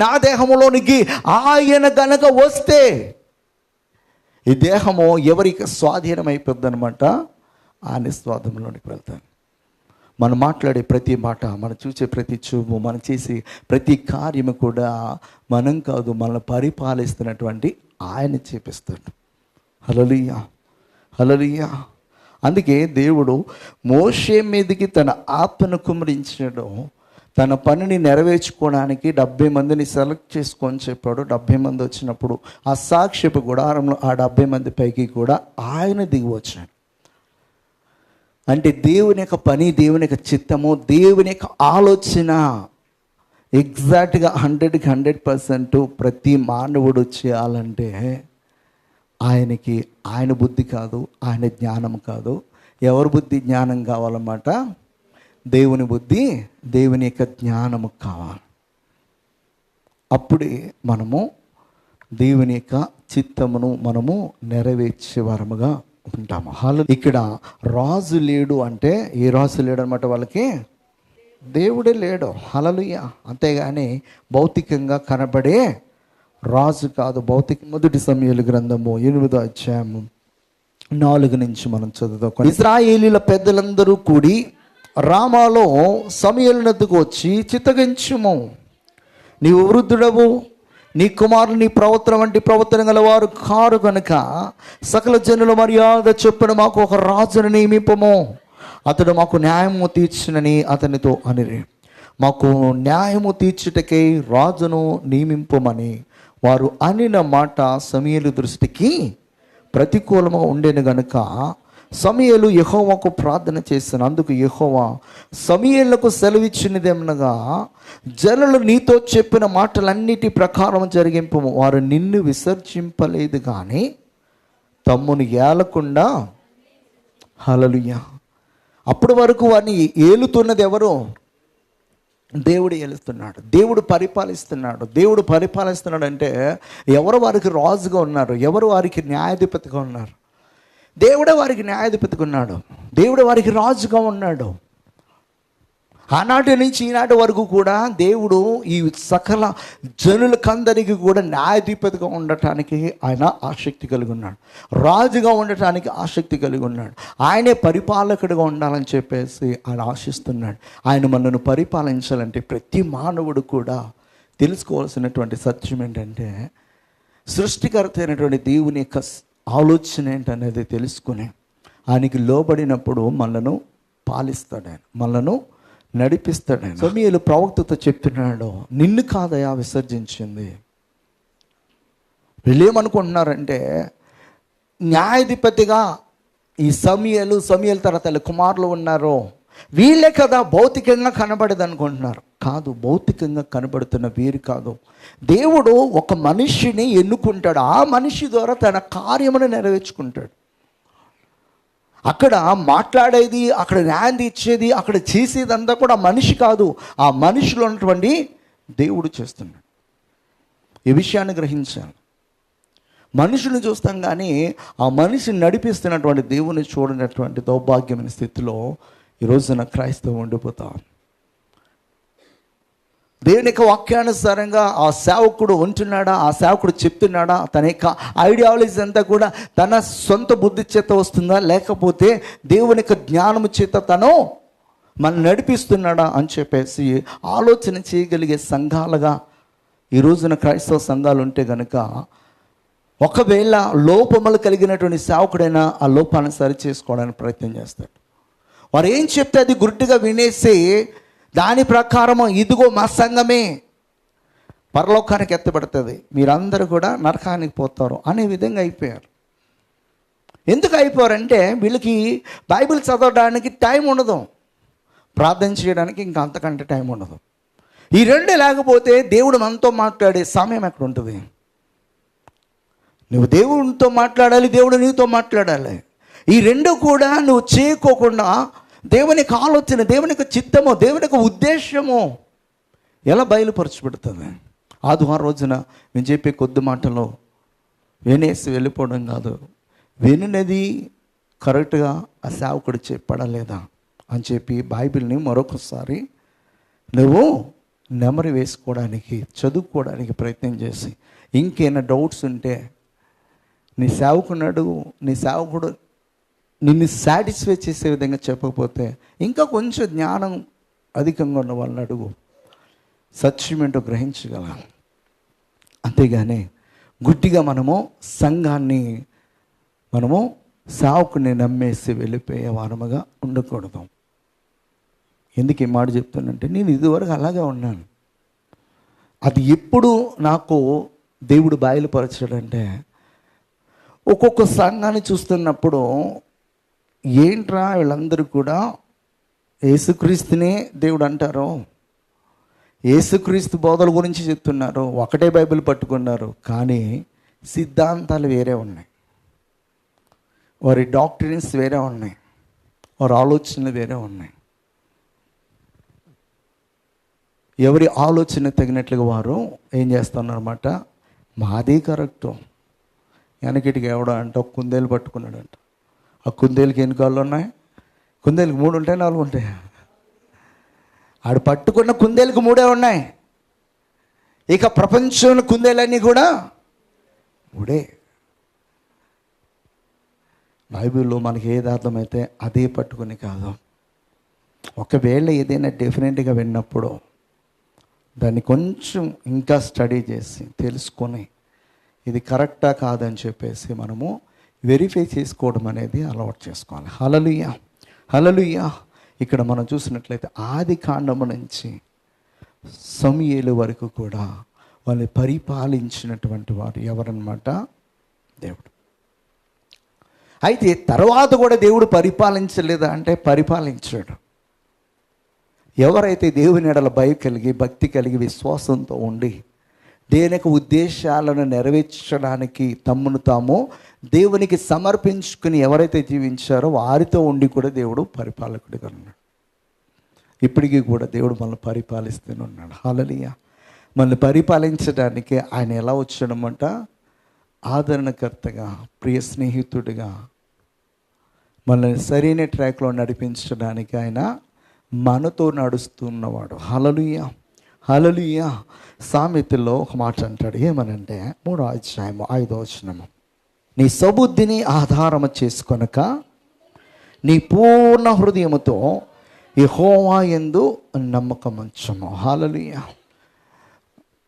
నా దేహములోనికి ఆయన గనక వస్తే ఈ దేహము ఎవరికి స్వాధీనం అయిపోద్ది అనమాట? ఆయన స్వాధీనంలోనికి వెళ్తాను. మనం మాట్లాడే ప్రతి మాట, మనం చూసే ప్రతి చూపు, మనం చేసే ప్రతి కార్యము కూడా మనం కాదు, మనల్ని పరిపాలిస్తున్నటువంటి ఆయన చేపిస్తాడు. హల్లెలూయా, హల్లెలూయా. అందుకే దేవుడు మోషే మీదకి తన ఆత్మను కుమ్మరించాడు. తన పనిని నెరవేర్చుకోవడానికి 70 మందిని సెలెక్ట్ చేసుకొని చెప్పాడు. 70 మంది వచ్చినప్పుడు ఆ సాక్ష్యపు గుడారంలో ఆ 70 మంది పైకి కూడా ఆయన దిగి వచ్చాడు. అంటే దేవుని యొక్క పని, దేవుని యొక్క చిత్తము, దేవుని యొక్క ఆలోచన ఎగ్జాక్ట్గా 100కి 100% ప్రతి మానవుడు చేయాలంటే ఆయనకి ఆయన బుద్ధి కాదు, ఆయన జ్ఞానం కాదు. ఎవరి బుద్ధి జ్ఞానం కావాలన్నమాట? దేవుని బుద్ధి, దేవుని యొక్క జ్ఞానము కావాలి. అప్పుడే మనము దేవుని యొక్క చిత్తమును మనము నెరవేర్చే వారముగా ఉంటాము. ఇక్కడ రాజు లేడు అంటే ఏ రాజు లేడు అనమాట? వాళ్ళకి దేవుడే లేడు. హల్లెలూయా. అంతేగాని భౌతికంగా కనబడే రాజు కాదు. మొదటి సమూయేలు గ్రంథము 8వ అధ్యాయము 4 నుంచి మనం చదువుతాం. ఇశ్రాయేలీల పెద్దలందరూ కూడి రామాలో సమూయేలు నద్దకు వచ్చి, చిత్తగించుము, నీవు వృద్ధుడవు, నీ కుమారులు నీ ప్రవర్తన వంటి ప్రవర్తన గలవారు కారు కనుక సకల జనుల మర్యాద చొప్పున మాకు ఒక రాజును నియమింపము, అతడు మాకు న్యాయము తీర్చునని అతనితో అనిరి. మాకు న్యాయము తీర్చుటకై రాజును నియమింపమని వారు అనిన మాట సమూయేలు దృష్టికి ప్రతికూలముగా ఉండేను గనుక సమూయేలు యెహోవాకు ప్రార్థన చేశాను. అందుకు యెహోవా సమూయేలుకు సెలవిచ్చినదేమనగా, జనులు నీతో చెప్పిన మాటలన్నిటి ప్రకారం జరిగింపము. వారు నిన్ను విసర్జింపలేదు కానీ తమ్మును ఏలకుండా. హల్లెలూయా. అప్పటి వరకు వారిని ఏలుతున్నది ఎవరు? దేవుడు ఏలుస్తున్నాడు, దేవుడు పరిపాలిస్తున్నాడు. దేవుడు పరిపాలిస్తున్నాడు అంటే ఎవరు వారికి రాజుగా ఉన్నారు? ఎవరు వారికి న్యాయాధిపతిగా ఉన్నారు? దేవుడే వారికి న్యాయాధిపతిగా ఉన్నాడు. దేవుడు వారికి రాజుగా ఉన్నాడు. ఆనాటి నుంచి ఈనాటి వరకు కూడా దేవుడు ఈ సకల జనులకందరికీ కూడా న్యాయాధిపతిగా ఉండటానికి ఆయన ఆసక్తి కలిగి ఉన్నాడు. రాజుగా ఉండటానికి ఆసక్తి కలిగి ఉన్నాడు. ఆయనే పరిపాలకుడిగా ఉండాలని చెప్పేసి ఆయన ఆశిస్తున్నాడు. ఆయన మనను పరిపాలించాలంటే ప్రతి మానవుడు కూడా తెలుసుకోవాల్సినటువంటి సత్యం ఏంటంటే, సృష్టికర్త అయినటువంటి దేవుని యొక్క ఆలోచన ఏంటనేది తెలుసుకుని ఆయనకి లోబడినప్పుడు మనను పాలిస్తాడు, ఆయన మనను నడిపిస్తాడు. సమూయేలు ప్రవక్తతో చెప్తున్నాడు, నిన్ను కాదయా విసర్జించింది. వీళ్ళేమనుకుంటున్నారంటే న్యాయాధిపతిగా ఈ సమూయేలు తర్వాత కుమారులు ఉన్నారో వీళ్ళే కదా భౌతికంగా కనబడదు అనుకుంటున్నారు. కాదు, భౌతికంగా కనబడుతున్న వీరు కాదు. దేవుడు ఒక మనిషిని ఎన్నుకుంటాడు, ఆ మనిషి ద్వారా తన కార్యమును నెరవేర్చుకుంటాడు. అక్కడ మాట్లాడేది, అక్కడ న్యాయం తీర్చేది, అక్కడ చేసేదంతా కూడా మనిషి కాదు, ఆ మనిషిలో ఉన్నటువంటి దేవుడు చేస్తున్నాడు. ఈ విషయాన్ని గ్రహించాలి. మనుషుని చూస్తాం కానీ ఆ మనిషిని నడిపిస్తున్నటువంటి దేవుని చూడనటువంటి దౌర్భాగ్యమైన స్థితిలో ఈరోజున క్రైస్తవం ఉండిపోతాం. దేవుని యొక్క వాక్యానుసారంగా ఆ సేవకుడు ఉంటున్నాడా, ఆ సేవకుడు చెప్తున్నాడా, తన యొక్క ఐడియాలజీ అంతా కూడా తన సొంత బుద్ధి చేత వస్తుందా, లేకపోతే దేవుని యొక్క జ్ఞానము చేత తను మనం నడిపిస్తున్నాడా అని చెప్పేసి ఆలోచన చేయగలిగే సంఘాలుగా ఈ రోజున క్రైస్తవ సంఘాలు ఉంటే కనుక, ఒకవేళ లోపములు కలిగినటువంటి సేవకుడైనా ఆ లోపాన్ని సరి చేసుకోవడానికి ప్రయత్నం చేస్తాడు. వారు ఏం చెప్తే అది గుర్తుగా వినేసి దాని ప్రకారము ఇదిగో మా సంఘమే పరలోకానికి ఎత్తబడుతుంది, మీరందరూ కూడా నరకానికి పోతారు అనే విధంగా అయిపోయారు. ఎందుకు అయిపోయారంటే వీళ్ళకి బైబిల్ చదవడానికి టైం ఉండదు, ప్రార్థన చేయడానికి ఇంకా అంతకంటే టైం ఉండదు. ఈ రెండు లేకపోతే దేవుడు మనతో మాట్లాడే సమయం ఎక్కడ ఉంటుంది? నువ్వు దేవునితో మాట్లాడాలి, దేవుడు నీతో మాట్లాడాలి. ఈ రెండు కూడా నువ్వు చేయకోకుండా దేవుని యొక్క ఆలోచన, దేవుని యొక్క చిత్తము, దేవుని యొక్క ఉద్దేశము ఎలా బయలుపరచబడుతుంది? ఆదివారం రోజున నేను చెప్పే కొద్ది మాటలో వినేసి వెళ్ళిపోవడం కాదు, వినినది కరెక్ట్గా ఆ సేవకుడు చెప్పడా లేదా అని చెప్పి బైబిల్ని మరొకసారి నువ్వు నెమరు వేసుకోవడానికి, చదువుకోవడానికి ప్రయత్నం చేసి, ఇంకేమైనా డౌట్స్ ఉంటే నీ సేవకున్నాడు, నీ సేవకుడు నిన్ను సాటిస్ఫై చేసే విధంగా చెప్పకపోతే ఇంకా కొంచెం జ్ఞానం అధికంగా ఉన్న వాళ్ళని అడుగు, సత్యమేంటో గ్రహించగలం. అంతేగాని గుడ్డిగా మనము సంఘాన్ని, మనము సేవకుని నమ్మేసి వెళ్ళిపోయే వారముగా ఉండకూడదు. ఎందుకు ఈ మాట చెప్తానంటే, నేను ఇదివరకు అలాగే ఉన్నాను. అది ఎప్పుడు నాకు దేవుడు బయలుపరచాడంటే, ఒక్కొక్క సంఘాన్ని చూస్తున్నప్పుడు ఏంట్రా వీళ్ళందరూ కూడా యేసుక్రీస్తునే దేవుడు అంటారు, యేసుక్రీస్తు బోధల గురించి చెప్తున్నారు, ఒకటే బైబిల్ పట్టుకున్నారు, కానీ సిద్ధాంతాలు వేరే ఉన్నాయి, వారి డాక్టరీన్స్ వేరే ఉన్నాయి, వారి ఆలోచనలు వేరే ఉన్నాయి. ఎవరి ఆలోచన తగినట్లుగా వారు ఏం చేస్తున్నారన్నమాట, మాదే కరెక్టు. వెనకిటికి ఎవడో అంటే ఒక కుందేలు పట్టుకున్నాడంట. ఆ కుందేలుకి ఎన్ని కాళ్ళు ఉన్నాయి? కుందేలుకి 3 ఉంటాయి, 4 ఉంటాయి. ఆడు పట్టుకున్న కుందేలుకి 3 ఉన్నాయి. ఇక ప్రపంచంలో కుందేలన్నీ కూడా 3. బైబిల్లో మనకి ఏది అర్థమైతే అదే పట్టుకుని కాదు. ఒకవేళ ఏదైనా డిఫరెంట్గా విన్నప్పుడు దాన్ని కొంచెం ఇంకా స్టడీ చేసి తెలుసుకొని ఇది కరెక్టా కాదని చెప్పేసి మనము వెరిఫై చేసుకోవడం అనేది అలవాటు చేసుకోవాలి. హల్లెలూయా, హల్లెలూయా. ఇక్కడ మనం చూసినట్లయితే ఆది కాండము నుంచి సమూయేలు వరకు కూడా వాళ్ళని పరిపాలించినటువంటి వారు ఎవరన్నమాట? దేవుడు. అయితే తర్వాత కూడా దేవుడు పరిపాలించలేదా అంటే పరిపాలించాడు. ఎవరైతే దేవుని ఎడల భయం కలిగి, భక్తి కలిగి, విశ్వాసంతో ఉండి దేవుని యొక్క ఉద్దేశాలను నెరవేర్చడానికి తమ్మును తాము దేవునికి సమర్పించుకుని ఎవరైతే జీవించారో వారితో ఉండి కూడా దేవుడు పరిపాలకుడిగా ఉన్నాడు. ఇప్పటికీ కూడా దేవుడు మనల్ని పరిపాలిస్తూనే ఉన్నాడు. హల్లెలూయా. మనల్ని పరిపాలించడానికి ఆయన ఎలా వచ్చాడనమాట? ఆదరణకర్తగా, ప్రియ స్నేహితుడిగా, మనల్ని సరైన ట్రాక్లో నడిపించడానికి ఆయన మనతో నడుస్తున్నవాడు. హల్లెలూయా, హల్లెలూయా. సామెతల్లో ఒక మాట అంటాడు, ఏమనంటే 3వ అధ్యాయము 5వ వచనము, నీ సబుద్ధిని ఆధారము చేసుకొనక నీ పూర్ణ హృదయముతో యెహోవా యందు నమ్మకం ఉంచుము. హల్లెలూయా.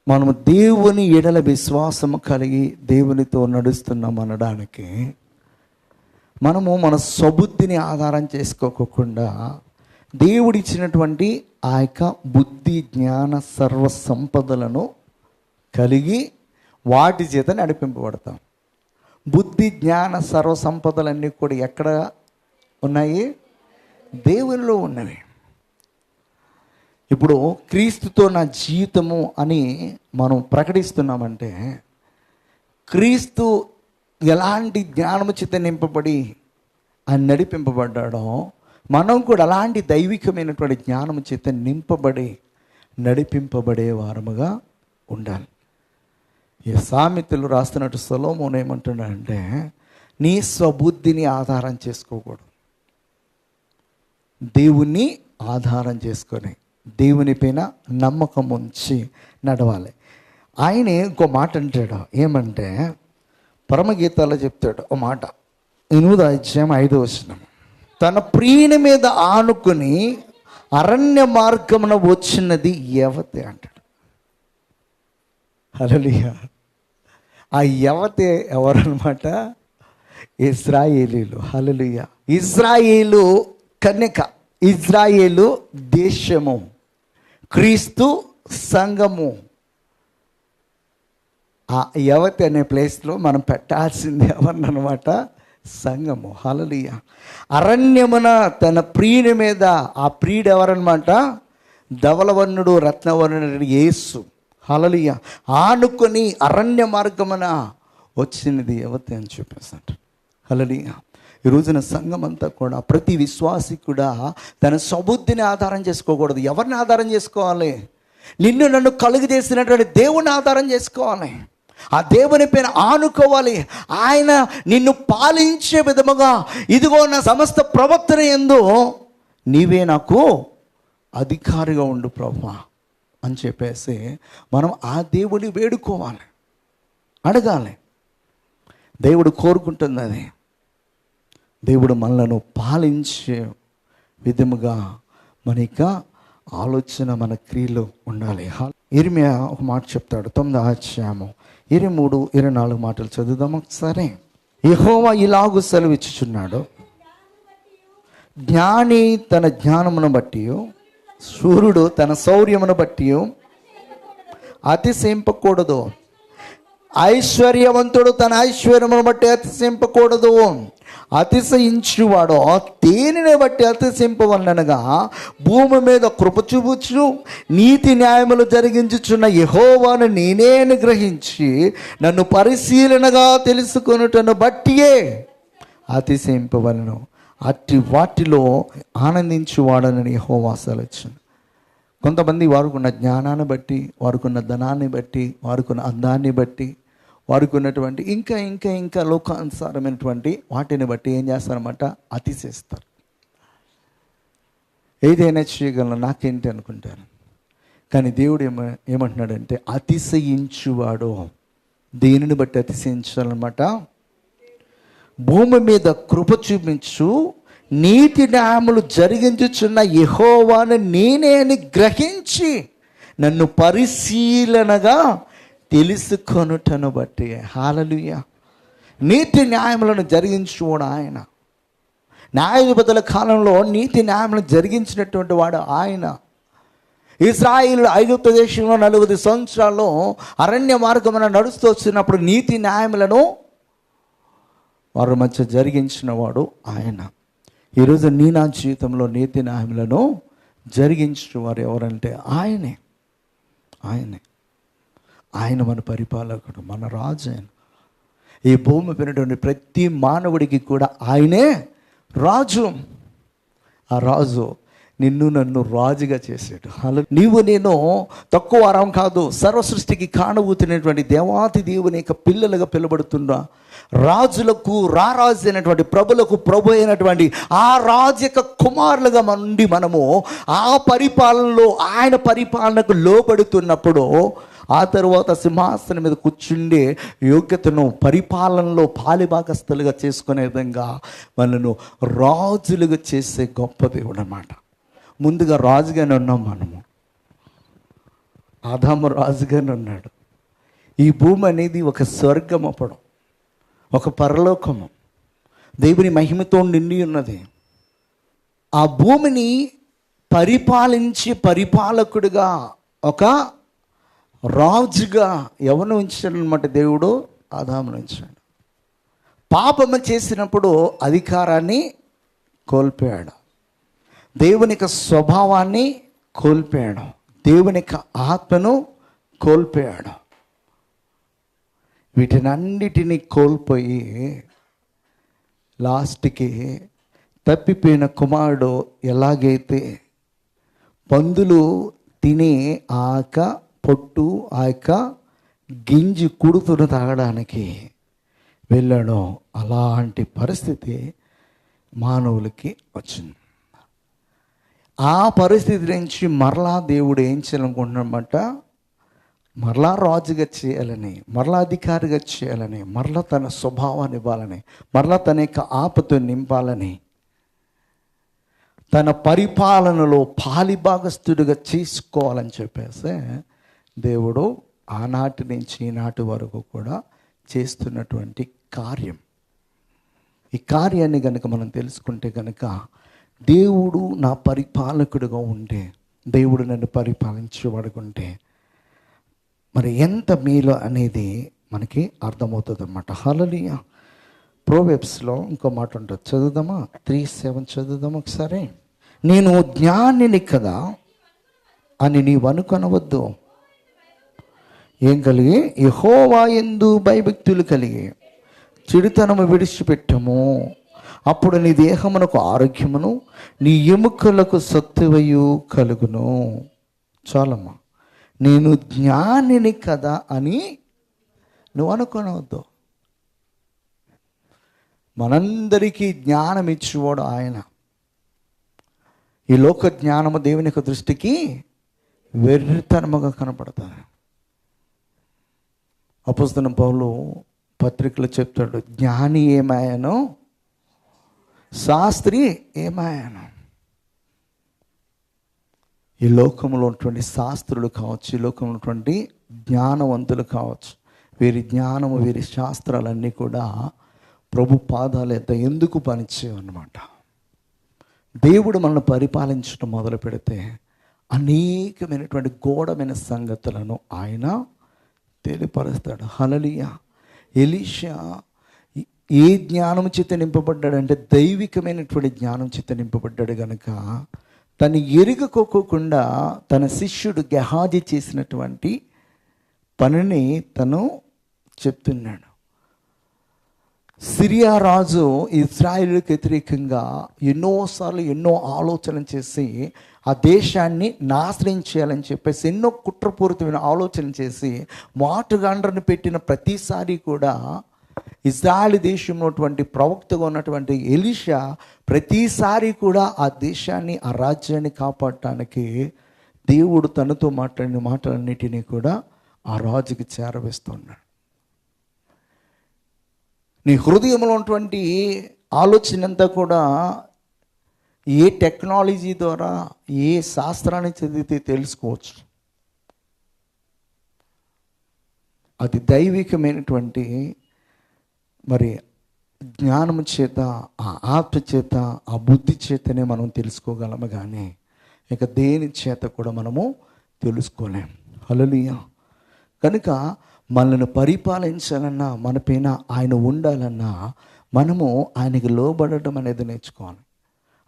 మనము దేవుని ఎడల విశ్వాసము కలిగి దేవునితో నడుస్తున్నాం అనడానికి మనము మన సబుద్ధిని ఆధారం చేసుకోకుండా దేవుడిచ్చినటువంటి ఆ యొక్క బుద్ధి, జ్ఞాన, సర్వ సంపదలను కలిగి వాటి చేత నడిపింపబడతాం. బుద్ధి జ్ఞాన సర్వ సంపదలన్నీ కూడా ఎక్కడ ఉన్నాయి? దేవునిలో ఉన్నవి. ఇప్పుడు క్రీస్తుతో నా జీవితము అని మనం ప్రకటిస్తున్నామంటే, క్రీస్తు ఎలాంటి జ్ఞానము చేత నింపబడి ఆయన నడిపింపబడ్డాడో, మనం కూడా అలాంటి దైవికమైనటువంటి జ్ఞానము చేత నింపబడి నడిపింపబడే వారముగా ఉండాలి. ఈ సామెతలు రాస్తున్నట్టు సొలొమోను ఏమంటున్నాడంటే, నీ స్వబుద్ధిని ఆధారం చేసుకోకూడదు, దేవుణ్ణి ఆధారం చేసుకొని దేవుని పైన నమ్మకం ఉంచి నడవాలి. ఆయనే ఇంకో మాట అంటాడు, ఏమంటే పరమగీతాల్లో చెప్తాడు ఒక మాట, 8వ అధ్యాయం 5వ వచనం, తన ప్రియుని మీద ఆనుకుని అరణ్య మార్గమున వచ్చినది యవతే అంటాడు. హల్లెలూయా. ఆ యవతే ఎవరన్నమాట? ఇశ్రాయేలీలు. హల్లెలూయా. ఇశ్రాయేలు కన్యక, ఇజ్రాయేలు దేశము, క్రీస్తు సంఘము. ఆ యవతి అనే ప్లేస్లో మనం పెట్టాల్సింది ఎవరినమాట? సంఘము. హల్లెలూయా. అరణ్యమున తన ప్రియుని మీద, ఆ ప్రియుడు ఎవరన్నమాట? ధవలవర్ణుడు రత్నవర్ణుడు యేసు. హల్లెలూయా. ఆనుకొని అరణ్య మార్గమున వచ్చినది యవతి అని చెప్పేసాడు. హల్లెలూయా. ఈ రోజున సంఘం అంతా కూడా, ప్రతి విశ్వాసి కూడా తన స్వబుద్ధిని ఆధారం చేసుకోకూడదు. ఎవరిని ఆధారం చేసుకోవాలి? నిన్ను నన్ను కలుగు చేసినటువంటి దేవుని ఆధారం చేసుకోవాలి. ఆ దేవుని పైన ఆనుకోవాలి. ఆయన నిన్ను పాలించే విధముగా, ఇదిగో నా సమస్త ప్రవర్తన యందు నీవే నాకు అధికారిగా ఉండు ప్రభువా అని చెప్పేసి మనం ఆ దేవుని వేడుకోవాలి, అడగాలి. దేవుడు కోరుకుంటుంది అది. దేవుడు మనలను పాలించే విధముగా మన యొక్క ఆలోచన, మన క్రియలు ఉండాలి. ఇర్మియా ఒక మాట చెప్తాడు, 9వ అధ్యాయము 23, 24 మాటలు చదువుదాం ఒకసారి. యెహోవా ఇలాగు సెలవిచ్చుచున్నాడు, జ్ఞాని తన జ్ఞానమును బట్టి, శూరుడు తన శౌర్యమును బట్టి అతిశయింపకూడదు, ఐశ్వర్యవంతుడు తన ఐశ్వర్యమును బట్టి అతిశయింపకూడదు. అతిశయించువాడు దేనిని బట్టి అతిశయింపవలనగా, భూమి మీద కృప చూపుచు నీతి న్యాయములు జరిగించుచున్న యెహోవాను నేనే అనుగ్రహించి నన్ను పరిశీలనగా తెలుసుకొనుటను బట్టియే అతిశయింపవలను. అట్టి వాటిలో ఆనందించువాడనని యెహోవా సెలవిచ్చును. కొంతమంది వారుకున్న జ్ఞానాన్ని బట్టి, వారుకున్న ధనాన్ని బట్టి, వారుకున్న అందాన్ని బట్టి, వారికి ఉన్నటువంటి ఇంకా ఇంకా ఇంకా లోకానుసారమైనటువంటి వాటిని బట్టి ఏం చేస్తారన్నమాట? అతిశయిస్తారు. ఏదైనా చేయగలను, నాకేంటి అనుకుంటారు. కానీ దేవుడు ఏమంటున్నాడంటే, అతిశయించువాడు దేనిని బట్టి అతిశయించాలన్నమాట? భూమి మీద కృప చూపించు నీతి న్యాయములు జరిగించుచున్న యెహోవాను నేనే అని గ్రహించి నన్ను పరిశీలనగా తెలుసుకొనుటను బట్టి. హల్లెలూయా. నీతి న్యాయములను జరిగించువాడు ఆయన. న్యాయాధిపతుల కాలంలో నీతి న్యాయములను జరిగించినటువంటి వాడు ఆయన. ఇశ్రాయేలు ఐగుప్తు దేశంలో 40 సంవత్సరాల్లో అరణ్య మార్గమున నడుస్తూ వచ్చినప్పుడు నీతి న్యాయములను వారి మధ్య జరిగించిన వాడు ఆయన. ఈరోజు నీ నా జీవితంలో నీతి న్యాయములను జరిగించిన వారు ఎవరంటే ఆయనే. ఆయన మన పరిపాలకుడు, మన రాజు. ఆయన ఈ భూమి పైనటువంటి ప్రతి మానవుడికి కూడా ఆయనే రాజు. ఆ రాజు నిన్ను నన్ను రాజుగా చేసాడు. నీవు నేను తక్కువ వారం కాదు, సర్వ సృష్టికి కారణభూతున్నటువంటి దేవాతి దేవుని యొక్క పిల్లలుగా పిలువబడుతున్న రాజులకు రారాజు అయినటువంటి, ప్రభులకు ప్రభు అయినటువంటి ఆ రాజు యొక్క కుమారులుగా ఉండి మనము ఆ పరిపాలనలో, ఆయన పరిపాలనకు లోబడుతున్నప్పుడు, ఆ తరువాత సింహాసనం మీద కూర్చుండే యోగ్యతను పరిపాలనలో పాలిభాగస్థులుగా చేసుకునే విధంగా మనను రాజులుగా చేసే గొప్ప దేవుడు అన్నమాట. ముందుగా రాజుగానే ఉన్నాం మనము. ఆదాము రాజుగానే ఉన్నాడు. ఈ భూమి అనేది ఒక స్వర్గం, అప్పుడు ఒక పరలోకము, దేవుని మహిమతో నిండి ఉన్నది. ఆ భూమిని పరిపాలించి పరిపాలకుడిగా, ఒక రాజుగా ఎవరిని ఉంచాడనమాట? దేవుడు ఆదామును ఉంచాడు. పాపము చేసినప్పుడు అధికారాన్ని కోల్పోయాడు, దేవుని యొక్క స్వభావాన్ని కోల్పోయాడు, దేవుని యొక్క ఆత్మను కోల్పోయాడు. వీటినన్నిటినీ కోల్పోయి లాస్ట్కి తప్పిపోయిన కుమారుడు ఎలాగైతే పందులు తిని ఆ యొక్క పొట్టు, ఆ యొక్క గింజి కుడుతును తాగడానికి వెళ్ళాడో అలాంటి పరిస్థితి మానవులకి వచ్చింది. ఆ పరిస్థితి నుంచి మరలా దేవుడు ఏం చేయాలనుకుంటున్నామంట, మరలా రాజుగా చేయాలని, మరలా అధికారిగా చేయాలని, మరలా తన స్వభావాన్ని ఇవ్వాలని, మరలా తన యొక్క ఆపతో నింపాలని, తన పరిపాలనలో పాలిభాగస్తుడిగా చేసుకోవాలని చెప్పేసి దేవుడు ఆనాటి నుంచి ఈనాటి వరకు కూడా చేస్తున్నటువంటి కార్యం. ఈ కార్యాన్ని కనుక మనం తెలుసుకుంటే కనుక దేవుడు నా పరిపాలకుడిగా ఉంటే, దేవుడు నన్ను పరిపాలించేవాడుకుంటే మరి ఎంత మేలు అనేది మనకి అర్థమవుతుంది అన్నమాట. హల్లెలూయా. ప్రోవెబ్స్లో ఇంకో మాట ఉంటుంది, చదువుదామా? 3:7 చదువుదామా ఒకసారి. నేను జ్ఞానిని కదా అని నీవు అనుకొనవద్దు. ఏం కలిగి? యెహోవా యందు భయభక్తులు కలిగి చెడుతనము విడిచిపెట్టము, అప్పుడు నీ దేహమునకు ఆరోగ్యమును నీ ఎముకలకు సత్తువయు కలుగును. చాలమ్మా. నేను జ్ఞానిని కదా అని నువ్వు అనుకోనవద్దు. మనందరికీ జ్ఞానం ఇచ్చేవాడు ఆయన. ఈ లోక జ్ఞానము దేవుని యొక్క దృష్టికి వెర్రితనముగా కనపడతారు. అపోస్తలుడైన పౌలు పత్రికలో చెప్తాడు, జ్ఞాని ఏమాయనో శాస్త్రి ఏమాయనో. ఈ లోకంలో ఉన్నటువంటి శాస్త్రులు కావచ్చు, ఈ లోకంలో ఉన్నటువంటి జ్ఞానవంతులు కావచ్చు, వీరి జ్ఞానము, వీరి శాస్త్రాలన్నీ కూడా ప్రభు పాదాల ఎద్ద ఎందుకు పనిచేయమన్నమాట. దేవుడు మనల్ని పరిపాలించడం మొదలు పెడితే అనేకమైనటువంటి గూఢమైన సంగతులను ఆయన తెలియపరుస్తాడు. హల్లెలూయా. ఎలీషా ఏ జ్ఞానం చేత నింపబడ్డాడంటే దైవికమైనటువంటి జ్ఞానం చేత నింపబడ్డాడు కనుక తను ఎరుగకోకుండా తన శిష్యుడు గెహాజీ చేసినటువంటి పనిని తను చెప్తున్నాడు. సిరియా రాజు ఇజ్రాయేలుకు వ్యతిరేకంగా ఎన్నోసార్లు ఎన్నో ఆలోచనలు చేసి ఆ దేశాన్ని నాశనం చేయాలని చెప్పేసి ఎన్నో కుట్రపూరితమైన ఆలోచన చేసి మాటుగాండ్రను పెట్టిన ప్రతిసారి కూడా ఇజ్రాయేల్ దేశంలో ఉన్నటువంటి ప్రవక్తగా ఉన్నటువంటి ఎలీషా ప్రతిసారి కూడా ఆ దేశాన్ని, ఆ రాజ్యాన్ని కాపాడటానికి దేవుడు తనతో మాట్లాడిన మాటలన్నిటినీ కూడా ఆ రాజుకి చేరవేస్తున్నాడు. నీ హృదయంలో ఉన్నటువంటి ఆలోచన అంతా కూడా ఏ టెక్నాలజీ ద్వారా, ఏ శాస్త్రాన్ని చదివితే తెలుసుకోవచ్చు. అది దైవికమైనటువంటి మరి జ్ఞానము చేత, ఆ ఆత్మ చేత, ఆ బుద్ధి చేతనే మనం తెలుసుకోగలము, కానీ ఇక దేని చేత కూడా మనము తెలుసుకోలేం. హల్లెలూయా. కనుక మనల్ని పరిపాలించాలన్నా, మన పైన ఆయన ఉండాలన్నా మనము ఆయనకి లోబడటం అనేది నేర్చుకోవాలి.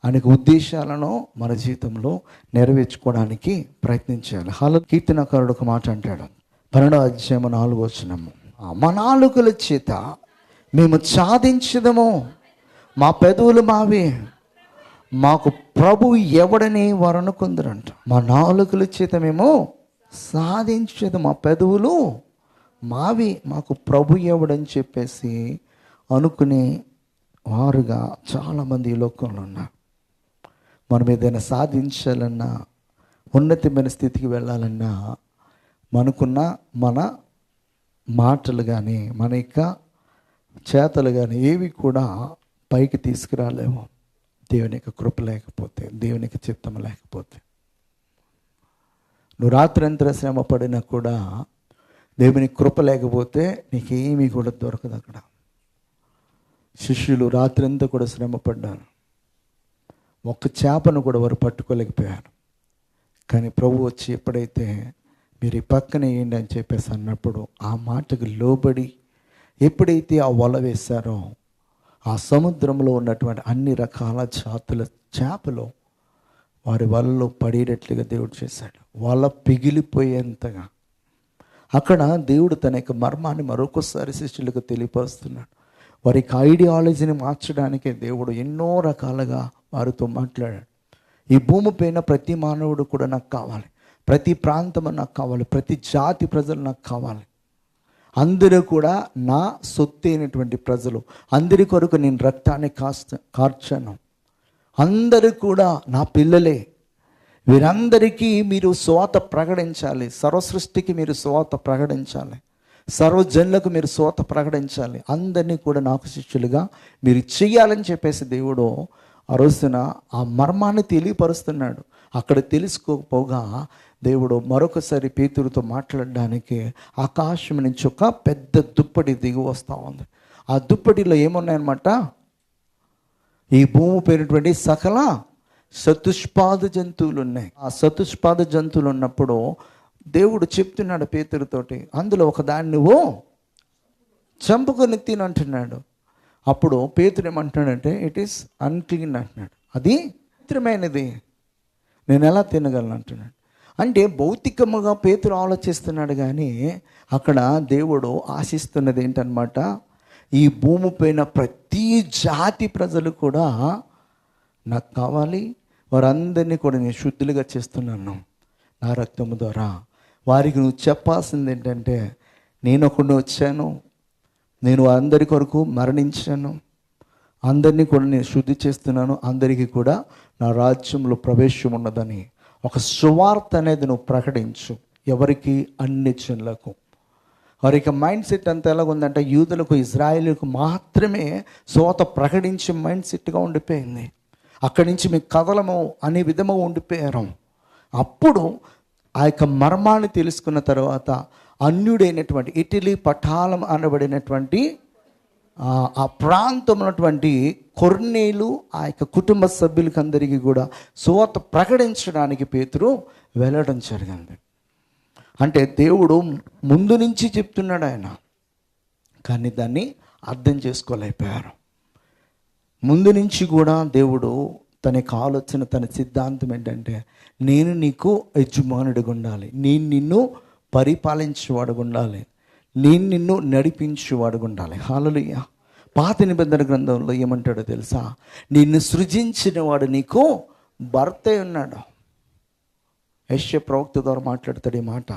ఆయనకు ఉద్దేశాలను మన జీవితంలో నెరవేర్చుకోవడానికి ప్రయత్నించాలి. కీర్తనకారుడు ఒక మాట అంటాడు, 12వ అధ్యాయం 4వ వచనము, మా నాలుకల చేత మేము సాధించదము, మా పెదవులు మావి, మాకు ప్రభు ఎవడని వారు అనుకుందరంట. మా నాలుకల చేత మేము సాధించదు, మా పెదవులు మావి, మాకు ప్రభు ఎవడని చెప్పేసి అనుకునే వారుగా చాలామంది ఈ లోకంలో ఉన్నారు. మనం ఏదైనా సాధించాలన్నా, ఉన్నతమైన స్థితికి వెళ్ళాలన్నా మనకున్న మన మాటలు కానీ, మన యొక్క చేతలు కానీ ఏవి కూడా పైకి తీసుకురాలేము దేవుని యొక్క కృప లేకపోతే, దేవుని యొక్క చిత్తం లేకపోతే. నువ్వు రాత్రంతా శ్రమ పడినా కూడా దేవుని కృప లేకపోతే నీకేమీ కూడా దొరకదు అక్కడ. శిష్యులు రాత్రంతా కూడా శ్రమ పడ్డారు, ఒక్క చేపను కూడా వారు పట్టుకోలేకపోయారు. కానీ ప్రభు వచ్చి ఎప్పుడైతే మీరు ఈ పక్కన వేయండి అని చెప్పేసి అన్నప్పుడు ఆ మాటకు లోబడి ఎప్పుడైతే ఆ వల వేశారో ఆ సముద్రంలో ఉన్నటువంటి అన్ని రకాల జాతుల చేపలు వారి వలలో పడేటట్లుగా దేవుడు చేశాడు. వల పిగిలిపోయేంతగా. అక్కడ దేవుడు తన యొక్క మర్మాన్ని మరొకసారి శిష్యులకు తెలియపరుస్తున్నాడు. వారికి ఐడియాలజీని మార్చడానికే దేవుడు ఎన్నో రకాలుగా వారితో మాట్లాడాడు. ఈ భూమి పైన ప్రతి మానవుడు కూడా నాకు కావాలి, ప్రతి ప్రాంతం నాకు కావాలి, ప్రతి జాతి ప్రజలు నాకు కావాలి. అందరూ కూడా నా సొత్తు అయినటువంటి ప్రజలు, అందరి కొరకు నేను రక్తాన్ని కార్చాను. అందరూ కూడా నా పిల్లలే. వీరందరికీ మీరు సువార్త ప్రకటించాలి. సర్వసృష్టికి మీరు సువార్త ప్రకటించాలి. సర్వజనులకు మీరు సువార్త ప్రకటించాలి. అందరినీ కూడా నాకు శిష్యులుగా మీరు చెయ్యాలని చెప్పేసి దేవుడు ఆ రోజున ఆ మర్మాన్ని తెలియపరుస్తున్నాడు. అక్కడ తెలుసుకోకపోగా దేవుడు మరొకసారి పేతురుతో మాట్లాడడానికి ఆకాశం నుంచి ఒక పెద్ద దుప్పటి దిగి వస్తూ ఉంది. ఆ దుప్పటిలో ఏమున్నాయన్నమాట? ఈ భూమి పేరుటువంటి సకల చతుష్పాద జంతువులు ఉన్నాయి. ఆ చతుష్పాద జంతువులు ఉన్నప్పుడు దేవుడు చెప్తున్నాడు పేతురుతోటి, అందులో ఒక దాన్ని నువ్వు చంపుకొని తినంటున్నాడు. అప్పుడు పేతురు ఏమంటున్నాడంటే, ఇట్ ఈస్ అన్క్లీన్ అంటున్నాడు. అది పవిత్రమైనది, నేను ఎలా తినగలను అంటున్నాడు. అంటే భౌతికముగా పేతురు ఆలోచిస్తున్నాడు, కానీ అక్కడ దేవుడు ఆశిస్తున్నది ఏంటన్నమాట, ఈ భూమి పైన ప్రతి జాతి ప్రజలు కూడా నాకు కావాలి, వారందరినీ కూడా నేను శుద్ధులుగా చేస్తున్నాను నా రక్తము ద్వారా. వారికి నువ్వు చెప్పాల్సింది ఏంటంటే, నేను ఒకడిని వచ్చాను, నేను అందరి కొరకు మరణించాను, అందరినీ కూడా నేను శుద్ధి చేస్తున్నాను, అందరికీ కూడా నా రాజ్యంలో ప్రవేశం ఉన్నదని ఒక సువార్త అనేది నువ్వు ప్రకటించు. ఎవరికి? అన్ని జనులకు. వారికి మైండ్ సెట్ అంతా ఎలాగుందంటే, యూదులకు ఇజ్రాయేలుకు మాత్రమే సువార్త ప్రకటించే మైండ్ సెట్గా ఉండిపోయింది. అక్కడి నుంచి మీకు కదలము అనే విధముగా ఉండిపోయారు. అప్పుడు ఆ యొక్క మర్మాన్ని తెలుసుకున్న తర్వాత అన్యుడైనటువంటి ఇటలీ పటాలం అనబడినటువంటి ఆ ప్రాంతం ఉన్నటువంటి కొర్నేలు ఆ యొక్క కుటుంబ సభ్యులకి అందరికీ కూడా సువార్త ప్రకటించడానికి పేతురు వెళ్ళడం జరిగింది. అంటే దేవుడు ముందు నుంచి చెప్తున్నాడు ఆయన, కానీ దాన్ని అర్థం చేసుకోలేకపోయారు. ముందు నుంచి కూడా దేవుడు తన యొక్క ఆలోచన, తన సిద్ధాంతం ఏంటంటే, నేను నీకు యజమానుడిగా ఉండాలి, నేను నిన్ను పరిపాలించేవాడుగా ఉండాలి, నేను నిన్ను నడిపించేవాడుగా ఉండాలి. హల్లెలూయా. పాత నిబంధన గ్రంథంలో ఏమంటాడో తెలుసా? నిన్ను సృజించిన వాడు నీకు భర్త ఉన్నాడు. యెషయా ప్రవక్త ద్వారా మాట్లాడతాడు ఈ మాట,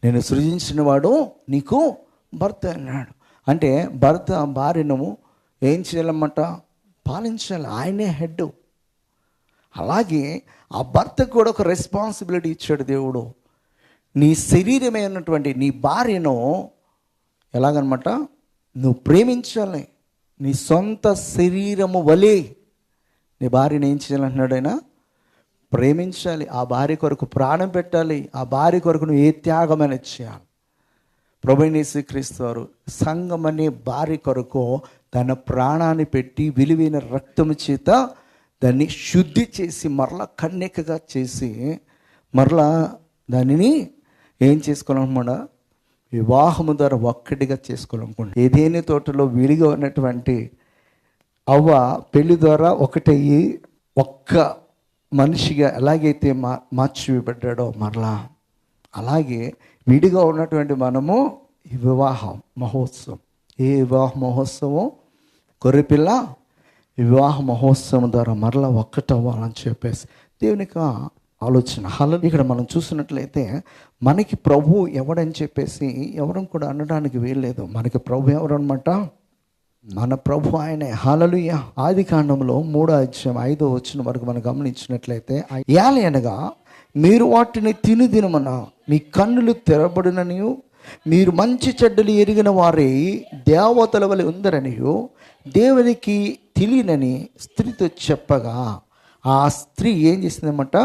నేను సృజించిన వాడు నీకు భర్త అన్నాడు. అంటే భర్త భార్యను ఏం చేయాలన్నమాట? పాలించాలి. ఆయనే హెడ్. అలాగే ఆ భర్తకు కూడా ఒక రెస్పాన్సిబిలిటీ ఇచ్చాడు దేవుడు. నీ శరీరమైనటువంటి నీ భార్యను ఎలాగనమాట నువ్వు ప్రేమించాలి. నీ సొంత శరీరము వలె నీ భార్యను ఏం చేయాలంటున్నాడు ఆయన? ప్రేమించాలి. ఆ భార్య కొరకు ప్రాణం పెట్టాలి. ఆ భార్య కొరకు నువ్వు ఏ త్యాగమైన చేయాలి. ప్రభువైన యేసుక్రీస్తు వారు సంఘం అనే భార్య కొరకు తన ప్రాణాన్ని పెట్టి విలువైన రక్తము చేత దాన్ని శుద్ధి చేసి మరలా కన్యకగా చేసి మరలా దానిని ఏం చేసుకోవాలన్నమాట? వివాహము ద్వారా ఒక్కటిగా చేసుకోవాలనుకోండి. ఏదేని తోటలో విడిగా ఉన్నటువంటి అవ్వ పెళ్లి ద్వారా ఒకటయ్యి ఒక్క మనిషిగా ఎలాగైతే మార్చివేయబడ్డాడో మరలా అలాగే విడిగా ఉన్నటువంటి మనము ఈ వివాహ మహోత్సవం, ఏ వివాహ మహోత్సవం? గొర్రెపిల్ల వివాహ మహోత్సవం ద్వారా మరలా ఒక్కటవ్వాలని చెప్పేసి దేవునికి ఆలోచన. హల్లెలూయా. ఇక్కడ మనం చూసినట్లయితే మనకి ప్రభు ఎవడని చెప్పేసి ఎవరం కూడా అనడానికి వీల్లేదు. మనకి ప్రభు ఎవరన్నమాట? మన ప్రభు ఆయనే. హల్లెలూయా. ఆది కాండంలో 3వ అధ్యాయం 5వ వచనం వరకు మనం గమనించినట్లయితే, అనగా మీరు వాటిని తిను దినమున మీ కన్నులు తెరబడిననియు మీరు మంచి చెడ్డలు ఎరిగిన వారే దేవతల వలె ఉందరనియు దేవునికి తెలియనని స్త్రీతో చెప్పగా, ఆ స్త్రీ ఏం చేసిందన్నమాట?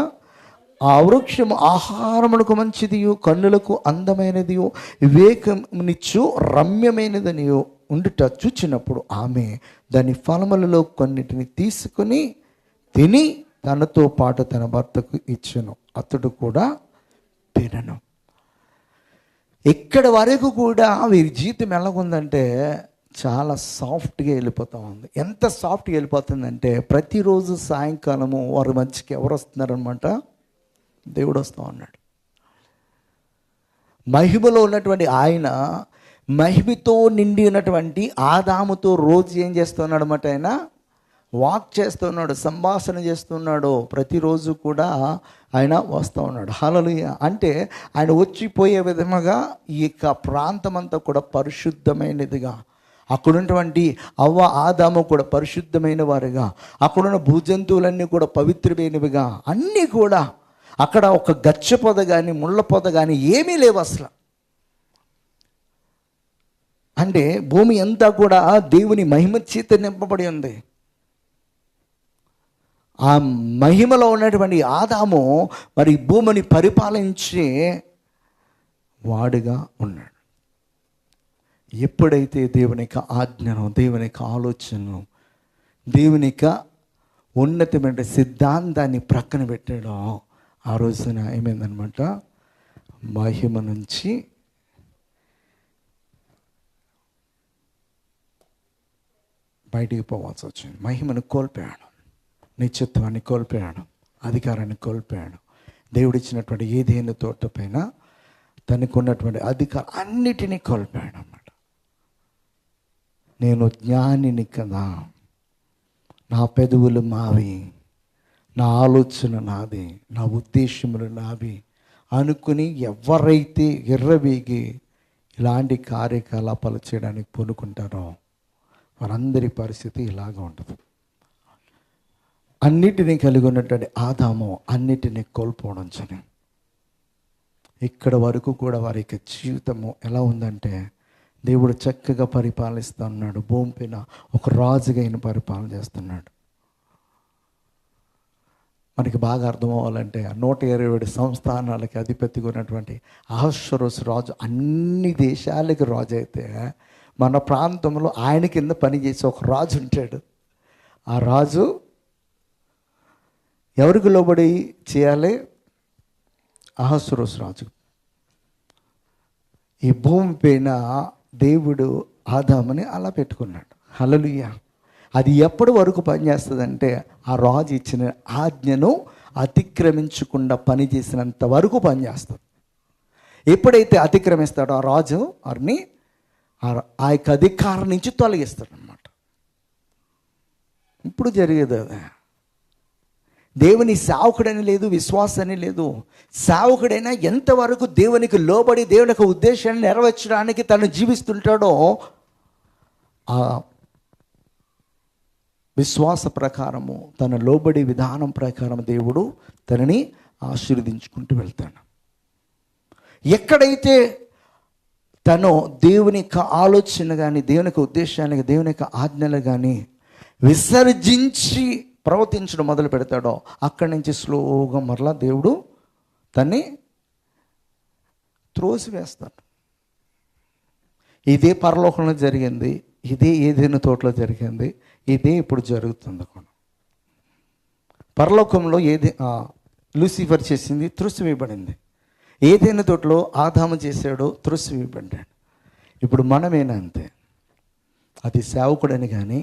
ఆ వృక్షము ఆహారమునకు మంచిదియు కన్నులకు అందమైనదియు వివేకమునిచ్చు రమ్యమైనదనియు ఉండుట చూచినప్పుడు ఆమె దాని ఫలములలో కొన్నిటిని తీసుకుని తిని తనతో పాటు తన భర్తకు ఇచ్చెను, అతడు కూడా తినను. ఇక్కడ వరకు కూడా వీరి జీవితం ఎలాగుందంటే చాలా సాఫ్ట్గా వెళ్ళిపోతూ ఉంది. ఎంత సాఫ్ట్గా వెళ్ళిపోతుందంటే ప్రతిరోజు సాయంకాలము వారి మధ్యకి ఎవరు వస్తున్నారనమాట? దేవుడు వస్తూ ఉన్నాడు. మహిమలో ఉన్నటువంటి ఆయన మహిమతో నిండి ఉన్నటువంటి ఆదాముతో రోజు ఏం చేస్తున్నాడు అన్నమాట? ఆయన వాక్ చేస్తున్నాడు, సంభాషణ చేస్తున్నాడు. ప్రతిరోజు కూడా ఆయన వస్తూ ఉన్నాడు. హల్లెలూయా. అంటే ఆయన వచ్చిపోయే విధముగా ఈ యొక్క ప్రాంతం అంతా కూడా పరిశుద్ధమైనదిగా, అక్కడున్నటువంటి అవ్వ ఆదాము కూడా పరిశుద్ధమైన వారుగా, అక్కడున్న భూజంతువులన్నీ కూడా పవిత్రమైనవిగా, అన్నీ కూడా అక్కడ ఒక గచ్చ పొద కానీ ముళ్ళ పొద కానీ ఏమీ లేవు అసలు. అంటే భూమి అంతా కూడా దేవుని మహిమ చేత నింపబడి ఉంది. ఆ మహిమలో ఉన్నటువంటి ఆదాము మరి భూమిని పరిపాలించే వాడుగా ఉన్నాడు. ఎప్పుడైతే దేవుని యొక్క ఆజ్ఞను, దేవుని యొక్క ఆలోచనను, దేవుని యొక్క ఉన్నతమైన సిద్ధాంతాన్ని ప్రక్కన పెట్టాడో ఆ రోజున ఏమైందనమాట? మహిమ నుంచి బయటికి పోవాల్సి వచ్చింది. మహిమను కోల్పోయాడు, నిత్యత్వాన్ని కోల్పోయాడు, అధికారాన్ని కోల్పోయాడు. దేవుడిచ్చినటువంటి ఏదైనా తోట పైన తనకు ఉన్నటువంటి అధికారం అన్నిటినీ కోల్పోయాడు అన్నమాట. నేను జ్ఞానిని కదా, నా పెదవులు మావి, నా ఆలోచన నాది, నా ఉద్దేశములు నావి అనుకుని ఎవరైతే ఎర్రవీగి ఇలాంటి కార్యకలాపాలు చేయడానికి పూనుకుంటారో వారందరి పరిస్థితి ఇలాగ ఉంటుంది. అన్నిటినీ కలిగి ఉన్నటువంటి ఆదాము అన్నిటినీ కోల్పోవడం జనం. ఇక్కడ వరకు కూడా వారి యొక్క జీవితము ఎలా ఉందంటే దేవుడు చక్కగా పరిపాలిస్తూ ఉన్నాడు. భూమి పైన ఒక రాజుగా ఆయన పరిపాలన చేస్తున్నాడు. మనకి బాగా అర్థం అవ్వాలంటే 127 సంస్థానాలకి అధిపతిగా ఉన్నటువంటి అహష్వేరోషు రాజు అన్ని దేశాలకి రాజు అయితే, మన ప్రాంతంలో ఆయన కింద పనిచేసే ఒక రాజు ఉంటాడు. ఆ రాజు ఎవరికి లోబడి చేయాలి? అహష్వేరోషు రాజు. ఈ భూమి పైన దేవుడు ఆదాముని అలా పెట్టుకున్నాడు. హల్లెలూయా. అది ఎప్పటి వరకు పనిచేస్తుందంటే ఆ రాజు ఇచ్చిన ఆజ్ఞను అతిక్రమించకుండా పనిచేసినంత వరకు పనిచేస్తుంది. ఎప్పుడైతే అతిక్రమిస్తాడో ఆ రాజు వారిని ఆ యొక్క అధికారం నుంచి తొలగిస్తాడు అన్నమాట. ఇప్పుడు జరిగేది అదే. దేవుని సేవకుడని లేదు, విశ్వాసని లేదు. సేవకుడైనా ఎంతవరకు దేవునికి లోబడి దేవుని యొక్క ఉద్దేశాన్ని నెరవేర్చడానికి తను జీవిస్తుంటాడో ఆ విశ్వాస ప్రకారము, తన లోబడి విధానం ప్రకారం దేవుడు తనని ఆశీర్వదించుకుంటూ వెళ్తాడు. ఎక్కడైతే తను దేవుని యొక్క ఆలోచన కానీ, దేవుని యొక్క ఉద్దేశానికి, దేవుని యొక్క ఆజ్ఞలు కానీ విసర్జించి ప్రవర్తించడం మొదలు పెడతాడో అక్కడి నుంచి స్లోగా మరలా దేవుడు తన్ని త్రోసివేస్తాడు. ఇదే పరలోకంలో జరిగింది, ఇదే ఏదైనా తోటలో జరిగింది, ఇదే ఇప్పుడు జరుగుతుంది కూడా. పరలోకంలో లూసిఫర్ చేసింది త్రోసివేయబడింది. ఏదైనా తోటలో ఆదాము చేశాడో త్రోసివేయబడ్డాడు. ఇప్పుడు మనమేనా అంతే. అది సేవకుడని కానీ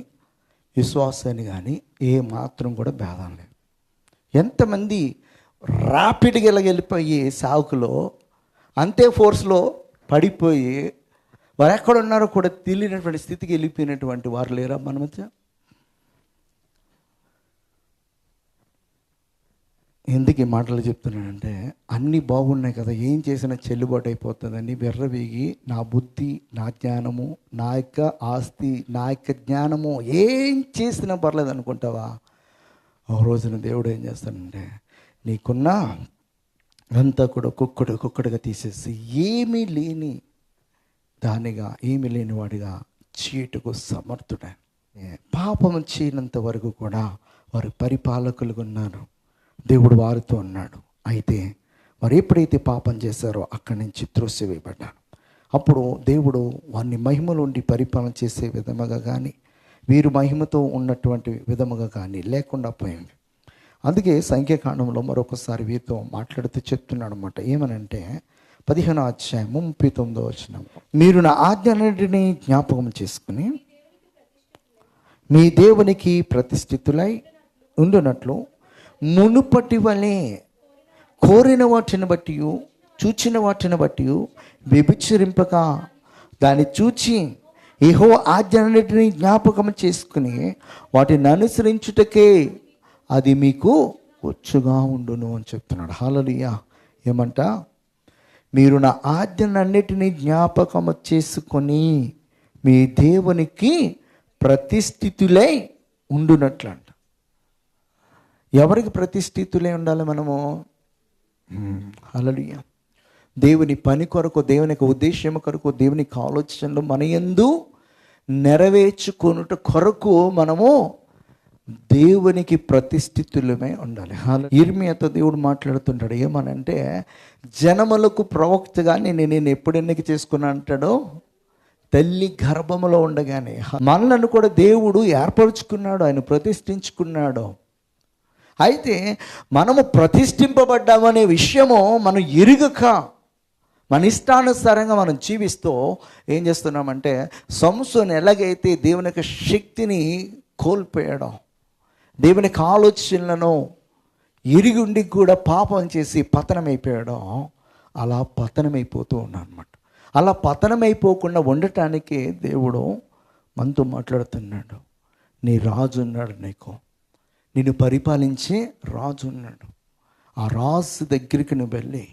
విశ్వాసాన్ని కానీ ఏ మాత్రం కూడా భేదం లేదు. ఎంతమంది ర్యాపిడ్గా వెళ్ళిపోయి సేవకులో అంతే ఫోర్స్లో పడిపోయి వారు ఎక్కడున్నారో కూడా తెలియనటువంటి స్థితికి వెళ్ళిపోయినటువంటి వారు లేరా మన మధ్య? ఎందుకు ఈ మాటలు చెప్తున్నానంటే అన్నీ బాగున్నాయి కదా, ఏం చేసినా చెల్లుబాటు అయిపోతుందని బెర్రవీగి నా బుద్ధి, నా జ్ఞానము, నా యొక్క ఆస్తి, నా యొక్క జ్ఞానము ఏం చేసినా పర్లేదు అనుకుంటావా? ఒక రోజున దేవుడు ఏం చేస్తాడంటే నీకున్న అంతా కూడా కుక్కడిగా తీసేసి ఏమీ లేని దానిగా, ఏమీ లేని వాడిగా చీటుకు సమర్థుడే. పాపం చేయనంత వరకు కూడా వారు పరిపాలకులుగా ఉన్నారు. దేవుడు వారితో ఉన్నాడు. అయితే వారు ఎప్పుడైతే పాపం చేశారో అక్కడి నుంచి త్రోసివేయబడ్డారు. అప్పుడు దేవుడు వారిని మహిమలో ఉండి పరిపాలన చేసే విధముగా కానీ, వీరు మహిమతో ఉన్నటువంటి విధముగా కానీ లేకుండా పోయింది. అందుకే సంఖ్యాకాండంలో మరొకసారి వీరితో మాట్లాడుతూ చెప్తున్నాడు అన్నమాట. ఏమనంటే 15వ అధ్యాయం 39వ వచనం. మీరు నా ఆజ్ఞలన్నిటినీ జ్ఞాపకం చేసుకుని మీ దేవునికి ప్రతిష్ఠితులై ఉండునట్లు మునుపటి వలె కోరిన వాటిని బట్టి చూచిన వాటిని బట్టి వ్యభిచరింపక దాన్ని చూచి యెహోవా ఆజ్ఞలన్నిటినీ జ్ఞాపకం చేసుకుని వాటిని అనుసరించుటకే అది మీకు వచ్చుగా ఉండును అని చెప్తున్నాడు. హల్లెలూయా. ఏమంట? మీరు నా ఆజ్ఞలన్నిటినీ జ్ఞాపకం చేసుకొని మీ దేవునికి ప్రతిష్ఠితులై ఉండునట్లంట. ఎవరికి ప్రతిష్ఠితులై ఉండాలి మనము? హల్లెలూయా. దేవుని పని కొరకు, దేవుని యొక్క ఉద్దేశం కొరకు, దేవునికి ఆలోచనలు మన యందు నెరవేర్చుకొనుట కొరకు మనము దేవునికి ప్రతిష్ఠితులమై ఉండాలి. ఇర్మియాతో దేవుడు మాట్లాడుతుంటాడు. ఏమనంటే, జనములకు ప్రవక్తగా నేను ఎప్పుడు ఎన్నిక చేసుకున్నా అంటాడో, తల్లి గర్భములో ఉండగానే మనలను కూడా దేవుడు ఏర్పరచుకున్నాడు, ఆయన ప్రతిష్ఠించుకున్నాడు. అయితే మనము ప్రతిష్ఠింపబడ్డామనే విషయము మనం ఎరుగక మన ఇష్టానుసారంగా మనం జీవిస్తూ ఏం చేస్తున్నామంటే, సంసోను ఎలాగైతే దేవుని యొక్క శక్తిని కోల్పోయాడో, దేవుని యొక్క ఆలోచనలను ఎరిగి ఉండి కూడా పాపం చేసి పతనమైపోయాడో, అలా పతనమైపోతూ ఉన్నాడు అనమాట. అలా పతనమైపోకుండా ఉండటానికి దేవుడు మనతో మాట్లాడుతున్నాడు. నీ రాజు ఉన్నాడు, నిన్ను పరిపాలించే రాజు ఉన్నాడు. ఆ రాజు దగ్గరికి నువ్వు వెళ్ళి,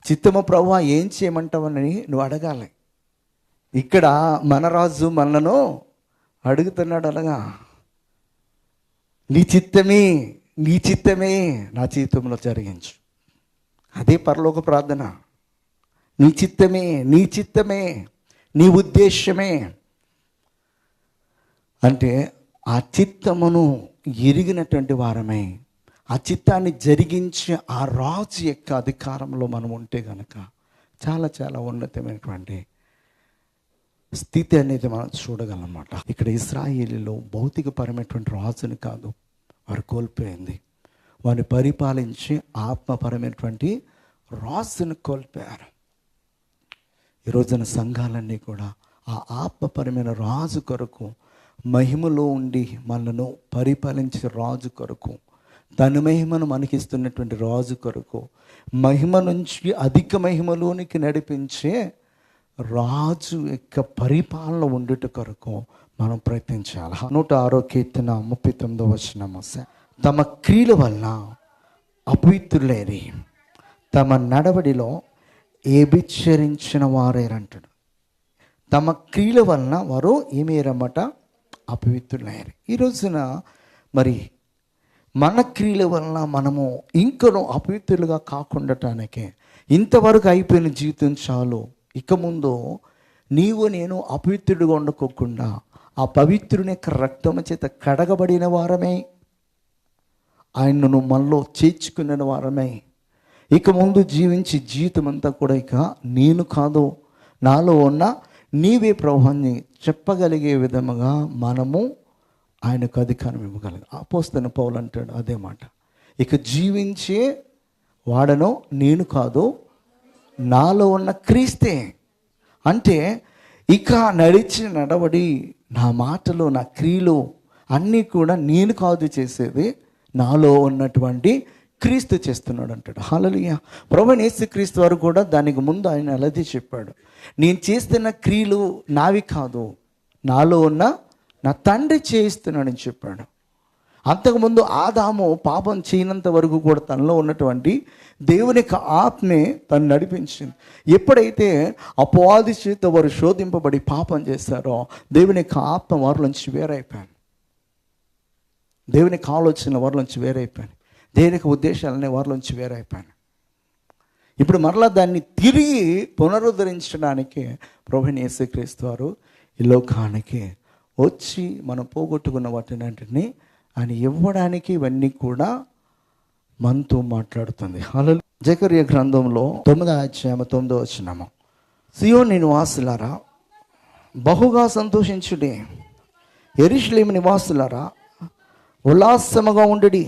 చిత్తమ ప్రభువా ఏం చేయమంటావని నువ్వు అడగాలి. ఇక్కడ మన రాజు మనను అడుగుతున్నాడు. అలాగా నీ చిత్తమే నా జీవితంలో జరిగించు. అదే పరలోక ప్రార్థన. నీ చిత్తమే నీ ఉద్దేశమే అంటే ఆ చిత్తమును ఎరిగినటువంటి వారమై ఆ చిత్తాన్ని జరిగించి ఆ రాజు యొక్క అధికారంలో మనం ఉంటే కనుక చాలా చాలా ఉన్నతమైనటువంటి స్థితి అనేది మనం చూడగలమన్నమాట. ఇక్కడ ఇశ్రాయేలీలో భౌతికపరమైనటువంటి రాజుని కాదు వారు కోల్పోయింది, వారిని పరిపాలించి ఆత్మపరమైనటువంటి రాజుని కోల్పోయారు. ఈ రోజున సంఘాలన్నీ కూడా ఆ ఆత్మపరమైన రాజు కొరకు, మహిమలో ఉండి మనను పరిపాలించే రాజు కొరకు, తన మహిమను మనకిస్తున్నటువంటి రాజు కొరకు, మహిమ నుంచి అధిక మహిమలోనికి నడిపించే రాజు యొక్క పరిపాలన ఉండుట కొరకు మనం ప్రయత్నించాలి. 106వ కీర్తన 39వ వచనం. తమ క్రియల వలన అపవిత్రులేరి తమ నడవడిలో ఏభిచరించిన వారేరంటాడు. తమ క్రియల వలన వారు ఏమేరమ్మట? అపవిత్రులయ్యారు. ఈ రోజున మరి మన క్రియల వలన మనము ఇంకనూ అపవిత్రులుగా కాకుండటానికి, ఇంతవరకు అయిపోయిన జీవితం చాలు, ఇక ముందు నీవు నేను అపవిత్రుడిగా ఉండకోకుండా ఆ పవిత్రుని యొక్క రక్తము చేత కడగబడిన వారమే, ఆయనను మనలో చేర్చుకున్న వారమే, ఇక ముందు జీవించి జీవితం అంతా కూడా ఇక నేను కాదు, నాలో ఉన్న నీవే ప్రభువుని చెప్పగలిగే విధముగా మనము ఆయనకు అధికారం ఇవ్వగలరు. అపోస్తలుడైన పౌలు అంటాడు అదే మాట. ఇక జీవించే వాడను నేను కాదు, నాలో ఉన్న క్రీస్తే. అంటే ఇక నడిచిన నడవడి, నా మాటలు, నా క్రియలు అన్నీ కూడా నేను కాదు చేసేది, నాలో ఉన్నటువంటి క్రీస్తు చేస్తున్నాడు అంటాడు. హల్లెలూయా. ప్రభువైన యేసుక్రీస్తు వారు కూడా దానికి ముందు ఆయన అలాగే చెప్పాడు, నేను చేస్తున్న క్రియలు నావి కాదు, నాలో ఉన్న నా తండ్రి చేయిస్తున్నాడని చెప్పాడు. అంతకుముందు ఆదాము పాపం చేయనంత వరకు కూడా తనలో ఉన్నటువంటి దేవుని యొక్క ఆత్మే తను నడిపించింది. ఎప్పుడైతే అపవాది చేత వారు శోధింపబడి పాపం చేశారో, దేవుని యొక్క ఆత్మ వారిలోంచి వేరైపోయాను, దేవుని యొక్క ఆలోచనలు వారిలోంచి వేరైపోయాను, దేవుని యొక్క ఉద్దేశాలనే వారిలోంచి వేరైపోయాను. ఇప్పుడు మరలా దాన్ని తిరిగి పునరుద్ధరించడానికి ప్రభువైన యేసుక్రీస్తు వారు ఈ లోకానికి వచ్చి మనం పోగొట్టుకున్న వాటిని ఆయన ఇవ్వడానికి ఇవన్నీ కూడా మనతో మాట్లాడుతుంది. హల్లెలూయా. జకర్యా గ్రంథంలో 9వ అధ్యాయం 9వ వచనం. సియోను నివాసులారా బహుగా సంతోషించుడి, యెరూషలేము నివాసులారా ఉల్లాసముగా ఉండుడి.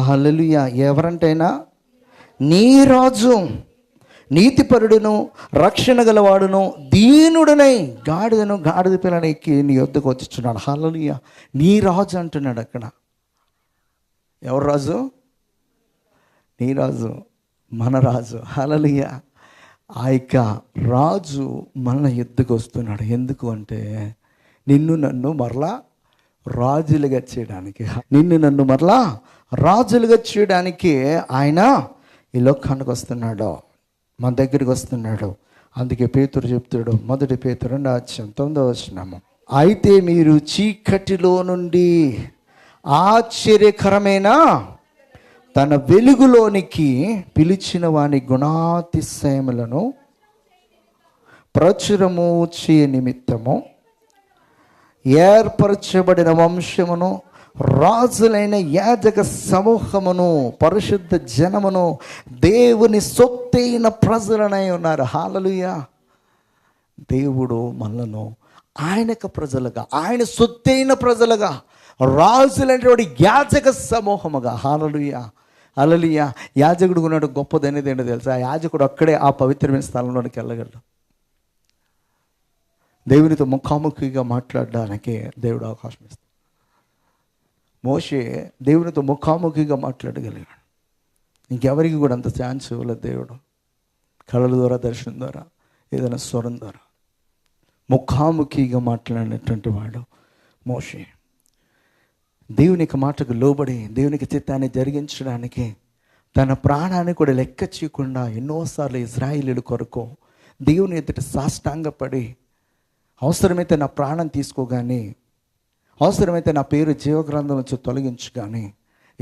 హల్లెలూయా. ఎవరంటైనా నీ రాజు నీతిపరుడును రక్షణ గలవాడును దీనుడునై గాడిద పిల్లని ఎక్కి నీ యొద్దకు వచ్చుచున్నాడు. హల్లెలూయా. నీ రాజు అంటున్నాడు అక్కడ. ఎవరు రాజు? నీ రాజు, మన రాజు. హల్లెలూయా. ఆ యొక్క రాజు మన యుద్ధకు వస్తున్నాడు. ఎందుకు అంటే నిన్ను నన్ను మరలా రాజులుగా చేయడానికి, రాజులుగా చేయడానికి ఆయన ఈ లోకానికి వస్తున్నాడు, మన దగ్గరికి వస్తున్నాడు. అందుకే పేతురు చెప్తాడు, 1 పేతురు 2:9 అయితే మీరు చీకటిలో నుండి ఆశ్చర్యకరమైన తన వెలుగులోనికి పిలిచిన వాని గుణాతిశయములను ప్రచురము చేయ నిమిత్తము ఏర్పరచబడిన వంశమును, రాజులైన యాజక సమూహమును, పరిశుద్ధ జనమును, దేవుని సొత్తైన ప్రజలనై ఉన్నారు. హల్లెలూయా. దేవుడు మనలను ఆయనకు ప్రజలుగా, ఆయన సొత్తైన ప్రజలుగా, రాజులైనటువంటి యాజక సమూహముగా. హల్లెలూయా. హల్లెలూయా. యాజకుడు ఉన్నాడు, గొప్పదనేది ఏంటో తెలుసా? ఆ యాజకుడు అక్కడే ఆ పవిత్రమైన స్థలంలోనికి వెళ్ళగలడు. దేవునితో ముఖాముఖిగా మాట్లాడడానికి దేవుడు అవకాశం ఇస్తాడు. మోషే దేవునితో ముఖాముఖిగా మాట్లాడగలిగాడు. ఇంకెవరికి కూడా అంత ఛాన్స్ ఇవ్వలేదు దేవుడు. కళల ద్వారా, దర్శనం ద్వారా, ఏదైనా స్వరం ద్వారా ముఖాముఖిగా మాట్లాడినటువంటి వాడు మోషే. దేవునికి మాటకు లోబడి దేవునికి చిత్తాన్ని జరిగించడానికి తన ప్రాణాన్ని కూడా లెక్క చేయకుండా ఎన్నోసార్లు ఇజ్రాయేలీయుల కొరకు దేవుని ఎదుట సాష్టాంగపడి, అవసరమైతే నా ప్రాణం తీసుకోగాని, అవసరమైతే నా పేరు జీవగ్రంథం నుంచి తొలగించు కానీ,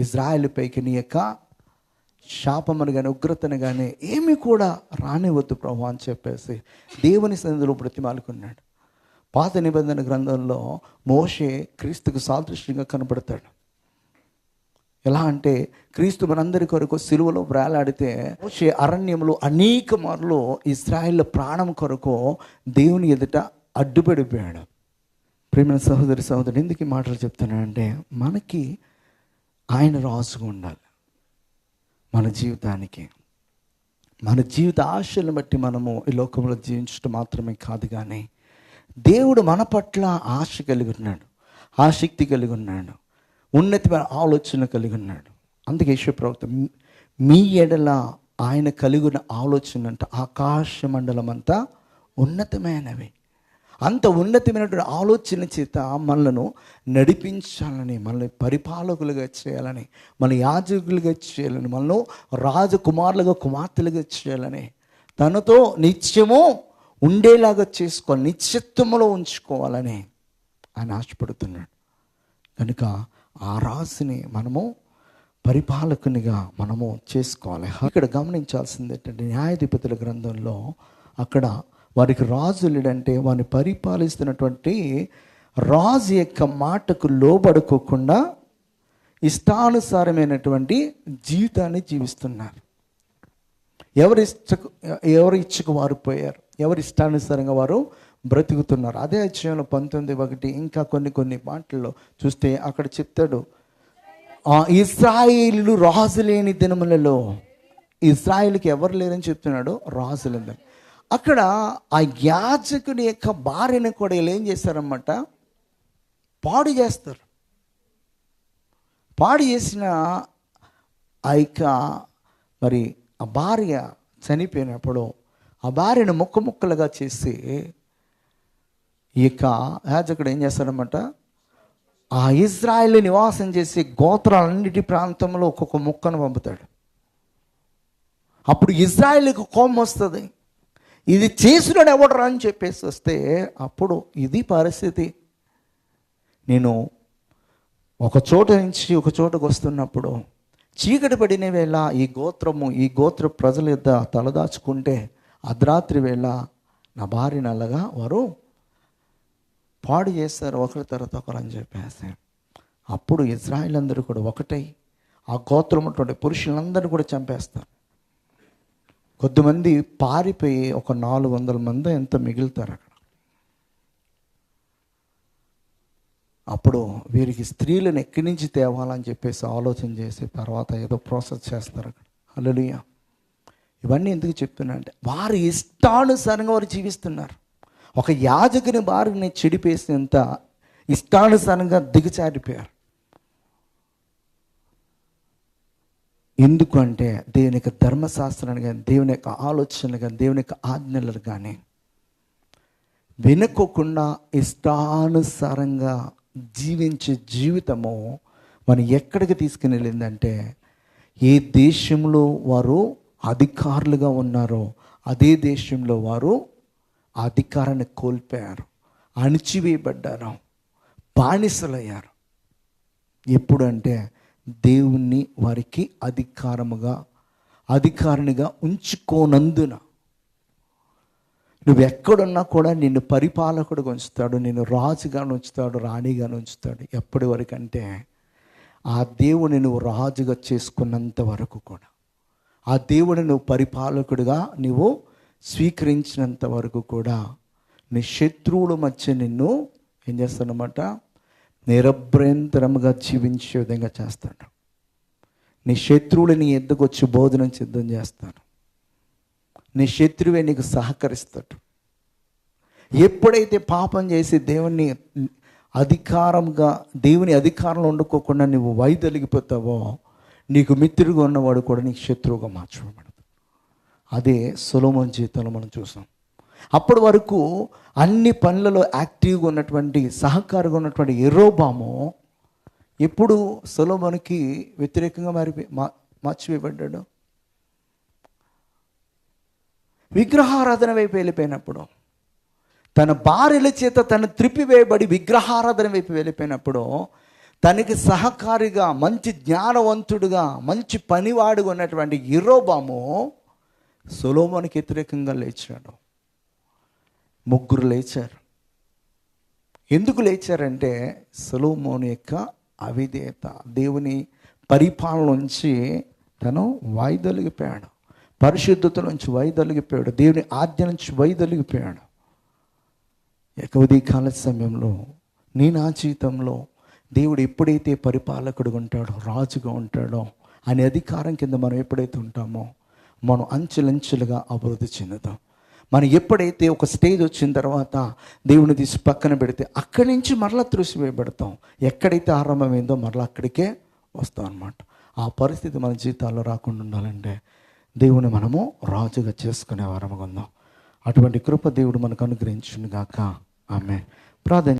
ఇజ్రాయేలుపైకి నీ యొక్క శాపమును కానీ ఉగ్రతను కానీ ఏమీ కూడా రానివద్దు ప్రభు అని చెప్పేసి దేవుని సన్నిధిలో బ్రతిమాలుకున్నాడు. పాత నిబంధన గ్రంథంలో మోషే క్రీస్తుకు సాదృశ్యంగా కనబడతాడు. ఎలా అంటే క్రీస్తు మనందరి కొరకు సిలువలో వేలాడితే మోషే అరణ్యంలో అనేక మార్లు ఇశ్రాయేలు ప్రాణం కొరకు దేవుని ఎదుట అడ్డుపడిపోయాడు. ప్రియమైన సహోదరి సహోదరుడు, ఎందుకు ఈ మాటలు చెప్తున్నానంటే మనకి ఆయన రాజుగా ఉండాలి. మన జీవితానికి, మన జీవిత ఆశలను బట్టి మనము ఈ లోకంలో జీవించడం మాత్రమే కాదు, కానీ దేవుడు మన పట్ల ఆశ కలిగి ఉన్నాడు, ఆసక్తి కలిగి ఉన్నాడు, ఉన్నతమైన ఆలోచన కలిగి ఉన్నాడు. అందుకే యేసు ప్రవక్త మీ ఎడల ఆయన కలిగిన ఆలోచన అంటే ఆకాశ మండలం అంతా ఉన్నతమైనవి. అంత ఉన్నతమైనటువంటి ఆలోచన చేత మనలను నడిపించాలని, మనల్ని పరిపాలకులుగా చేయాలని, మన యాజకులుగా చేయాలని, మనల్ని రాజకుమారులుగా కుమార్తెలుగా చేయాలని, తనతో నిత్యము ఉండేలాగా చేసుకోవాలి, నిత్యత్వములో ఉంచుకోవాలని ఆయన ఆశపడుతున్నాడు. కనుక ఆ రాజుని మనము పరిపాలకునిగా మనము చేసుకోవాలి. ఇక్కడ గమనించాల్సింది ఏంటంటే న్యాయాధిపతుల గ్రంథంలో అక్కడ వారికి రాజు లేడంటే వారిని పరిపాలిస్తున్నటువంటి రాజు యొక్క మాటకు లోబడుకోకుండా ఇష్టానుసారమైనటువంటి జీవితాన్ని జీవిస్తున్నారు. ఎవరి ఇచ్చకు వారు పోయారు, ఎవరి ఇష్టానుసారంగా వారు బ్రతుకుతున్నారు. అదే అధ్యాయంలో 19:1 ఇంకా కొన్ని మాటల్లో చూస్తే అక్కడ చెప్తాడు, ఇశ్రాయేలు రాజు లేని దినములలో, ఇశ్రాయేలుకి ఎవరు లేరని చెప్తున్నాడు, రాజు లేదని. అక్కడ ఆ యాజకుని యొక్క భార్యను కూడా వీళ్ళు ఏం చేస్తారన్నమాట, పాడు చేస్తారు. పాడు చేసిన ఆ యొక్క మరి ఆ భార్య చనిపోయినప్పుడు ఆ భార్యను ముక్కలుగా చేసి ఈ యొక్క యాజకుడు ఏం చేస్తాడనమాట, ఆ ఇజ్రాయేలు నివాసం చేసి గోత్రాలన్నిటి ప్రాంతంలో ఒక్కొక్క ముక్కను పంపుతాడు. అప్పుడు ఇజ్రాయేలుకు కోపం వస్తుంది, ఇది చేసినాడు ఎవడరా అని చెప్పేసి వస్తే అప్పుడు ఇది పరిస్థితి. నేను ఒక చోట నుంచి ఒక చోటకు వస్తున్నప్పుడు చీకటి పడిన వేళ ఈ గోత్ర ప్రజల యొద్ద తలదాచుకుంటే అర్ధరాత్రి వేళ నా భార్యను అలాగా వారు పాడు చేస్తారు, ఒకరి తర్వాత ఒకరు అని చెప్పేసి. అప్పుడు ఇజ్రాయేల్ అందరూ కూడా ఒకటై ఆ గోత్రం ఉన్నటువంటి పురుషులందరూ కూడా చంపేస్తారు. కొద్దిమంది పారిపోయి ఒక 400 మంది ఎంత మిగులుతారు అక్కడ. అప్పుడు వీరికి స్త్రీలను ఎక్కడి నుంచి తేవాలని చెప్పేసి ఆలోచన చేసి తర్వాత ఏదో ప్రాసెస్ చేస్తారు అక్కడ. హల్లెలూయా. ఇవన్నీ ఎందుకు చెప్తున్నా అంటే వారు ఇష్టానుసారంగా వారు జీవిస్తున్నారు. ఒక యాజకుని వారిని చెడిపేసినంత ఇష్టానుసారంగా దిగజారిపోయారు. ఎందుకు అంటే దేవుని యొక్క ధర్మశాస్త్రాన్ని కానీ, దేవుని యొక్క ఆలోచనలు కానీ, దేవుని యొక్క ఆజ్ఞలు కానీ వినుకోకుండా ఇష్టానుసారంగా జీవించే జీవితము మనం ఎక్కడికి తీసుకుని వెళ్ళిందంటే, ఏ దేశంలో వారు అధికారులుగా ఉన్నారో అదే దేశంలో వారు ఆ అధికారాన్ని కోల్పోయారు, అణిచివేయబడ్డారు, బానిసలయ్యారు. ఎప్పుడంటే దేవుణ్ణి వారికి అధికారినిగా ఉంచుకోనందున. నువ్వు ఎక్కడున్నా కూడా నిన్ను పరిపాలకుడిగా ఉంచుతాడు, నిన్ను రాజుగా ఉంచుతాడు, రాణిగా ఉంచుతాడు. ఎప్పటి వరకు అంటే ఆ దేవుని నువ్వు రాజుగా చేసుకున్నంత వరకు కూడా, ఆ దేవుని నువ్వు పరిపాలకుడిగా నువ్వు స్వీకరించినంత వరకు కూడా నీ శత్రువుల మధ్య నిన్ను ఏం చేస్తాడనమాట, నిరభ్యంతరముగా జీవించే విధంగా చేస్తాడు. నీ శత్రువులు నీ ఎద్దుకు వచ్చి భోజనం సిద్ధం చేస్తాడు. నీ శత్రువే నీకు సహకరిస్తాడు. ఎప్పుడైతే పాపం చేసి దేవుని అధికారంలో వండుకోకుండా నువ్వు వైదొలిగిపోతావో, నీకు మిత్రుడుగా ఉన్నవాడు కూడా నీకు శత్రువుగా మార్చబడతాడు. అదే సొలొమోను జీవితంలో మనం చూసాం. అప్పటి వరకు అన్ని పనులలో యాక్టివ్గా ఉన్నటువంటి, సహకారంగా ఉన్నటువంటి యెరోబాము ఎప్పుడు సొలొమోనుకి వ్యతిరేకంగా మార్చివేయబడ్డాడు. విగ్రహారాధన వైపు వెళ్ళిపోయినప్పుడు, తన భార్యల చేత తను త్రిప్పివేయబడి విగ్రహారాధన వైపు వెళ్ళిపోయినప్పుడు, తనకి సహకారిగా, మంచి జ్ఞానవంతుడుగా, మంచి పనివాడుగా ఉన్నటువంటి యెరోబాము సొలొమోనుకి వ్యతిరేకంగా లేచాడు. ముగ్గురు లేచారు. ఎందుకు లేచారంటే సొలొమోను యొక్క అవిధేయత, దేవుని పరిపాలన నుంచి తను వైదొలిగిపోయాడు, పరిశుద్ధత నుంచి వైదొలిగిపోయాడు, దేవుని ఆజ్ఞ నుంచి వైదొలిగిపోయాడు. ఉదయకాల సమయంలో నా జీవితంలో దేవుడు ఎప్పుడైతే పరిపాలకుడుగా ఉంటాడో, రాజుగా ఉంటాడో, అనే అధికారం కింద మనం ఎప్పుడైతే ఉంటామో మనం అంచెలంచెలుగా అభివృద్ధి చెందుతాం. మనం ఎప్పుడైతే ఒక స్టేజ్ వచ్చిన తర్వాత దేవుని తీసి పక్కన పెడితే అక్కడి నుంచి మరలా త్రోసివేయబడతాం. ఎక్కడైతే ఆరంభమైందో మరలా అక్కడికే వస్తాం అన్నమాట. ఆ పరిస్థితి మన జీవితాల్లో రాకుండా ఉండాలంటే దేవుని మనము రాజుగా చేసుకునే వారముగా ఉందాం. అటువంటి కృప దేవుడు మనకు అనుగ్రహించును గాక. ఆమేన్. ప్రార్థన.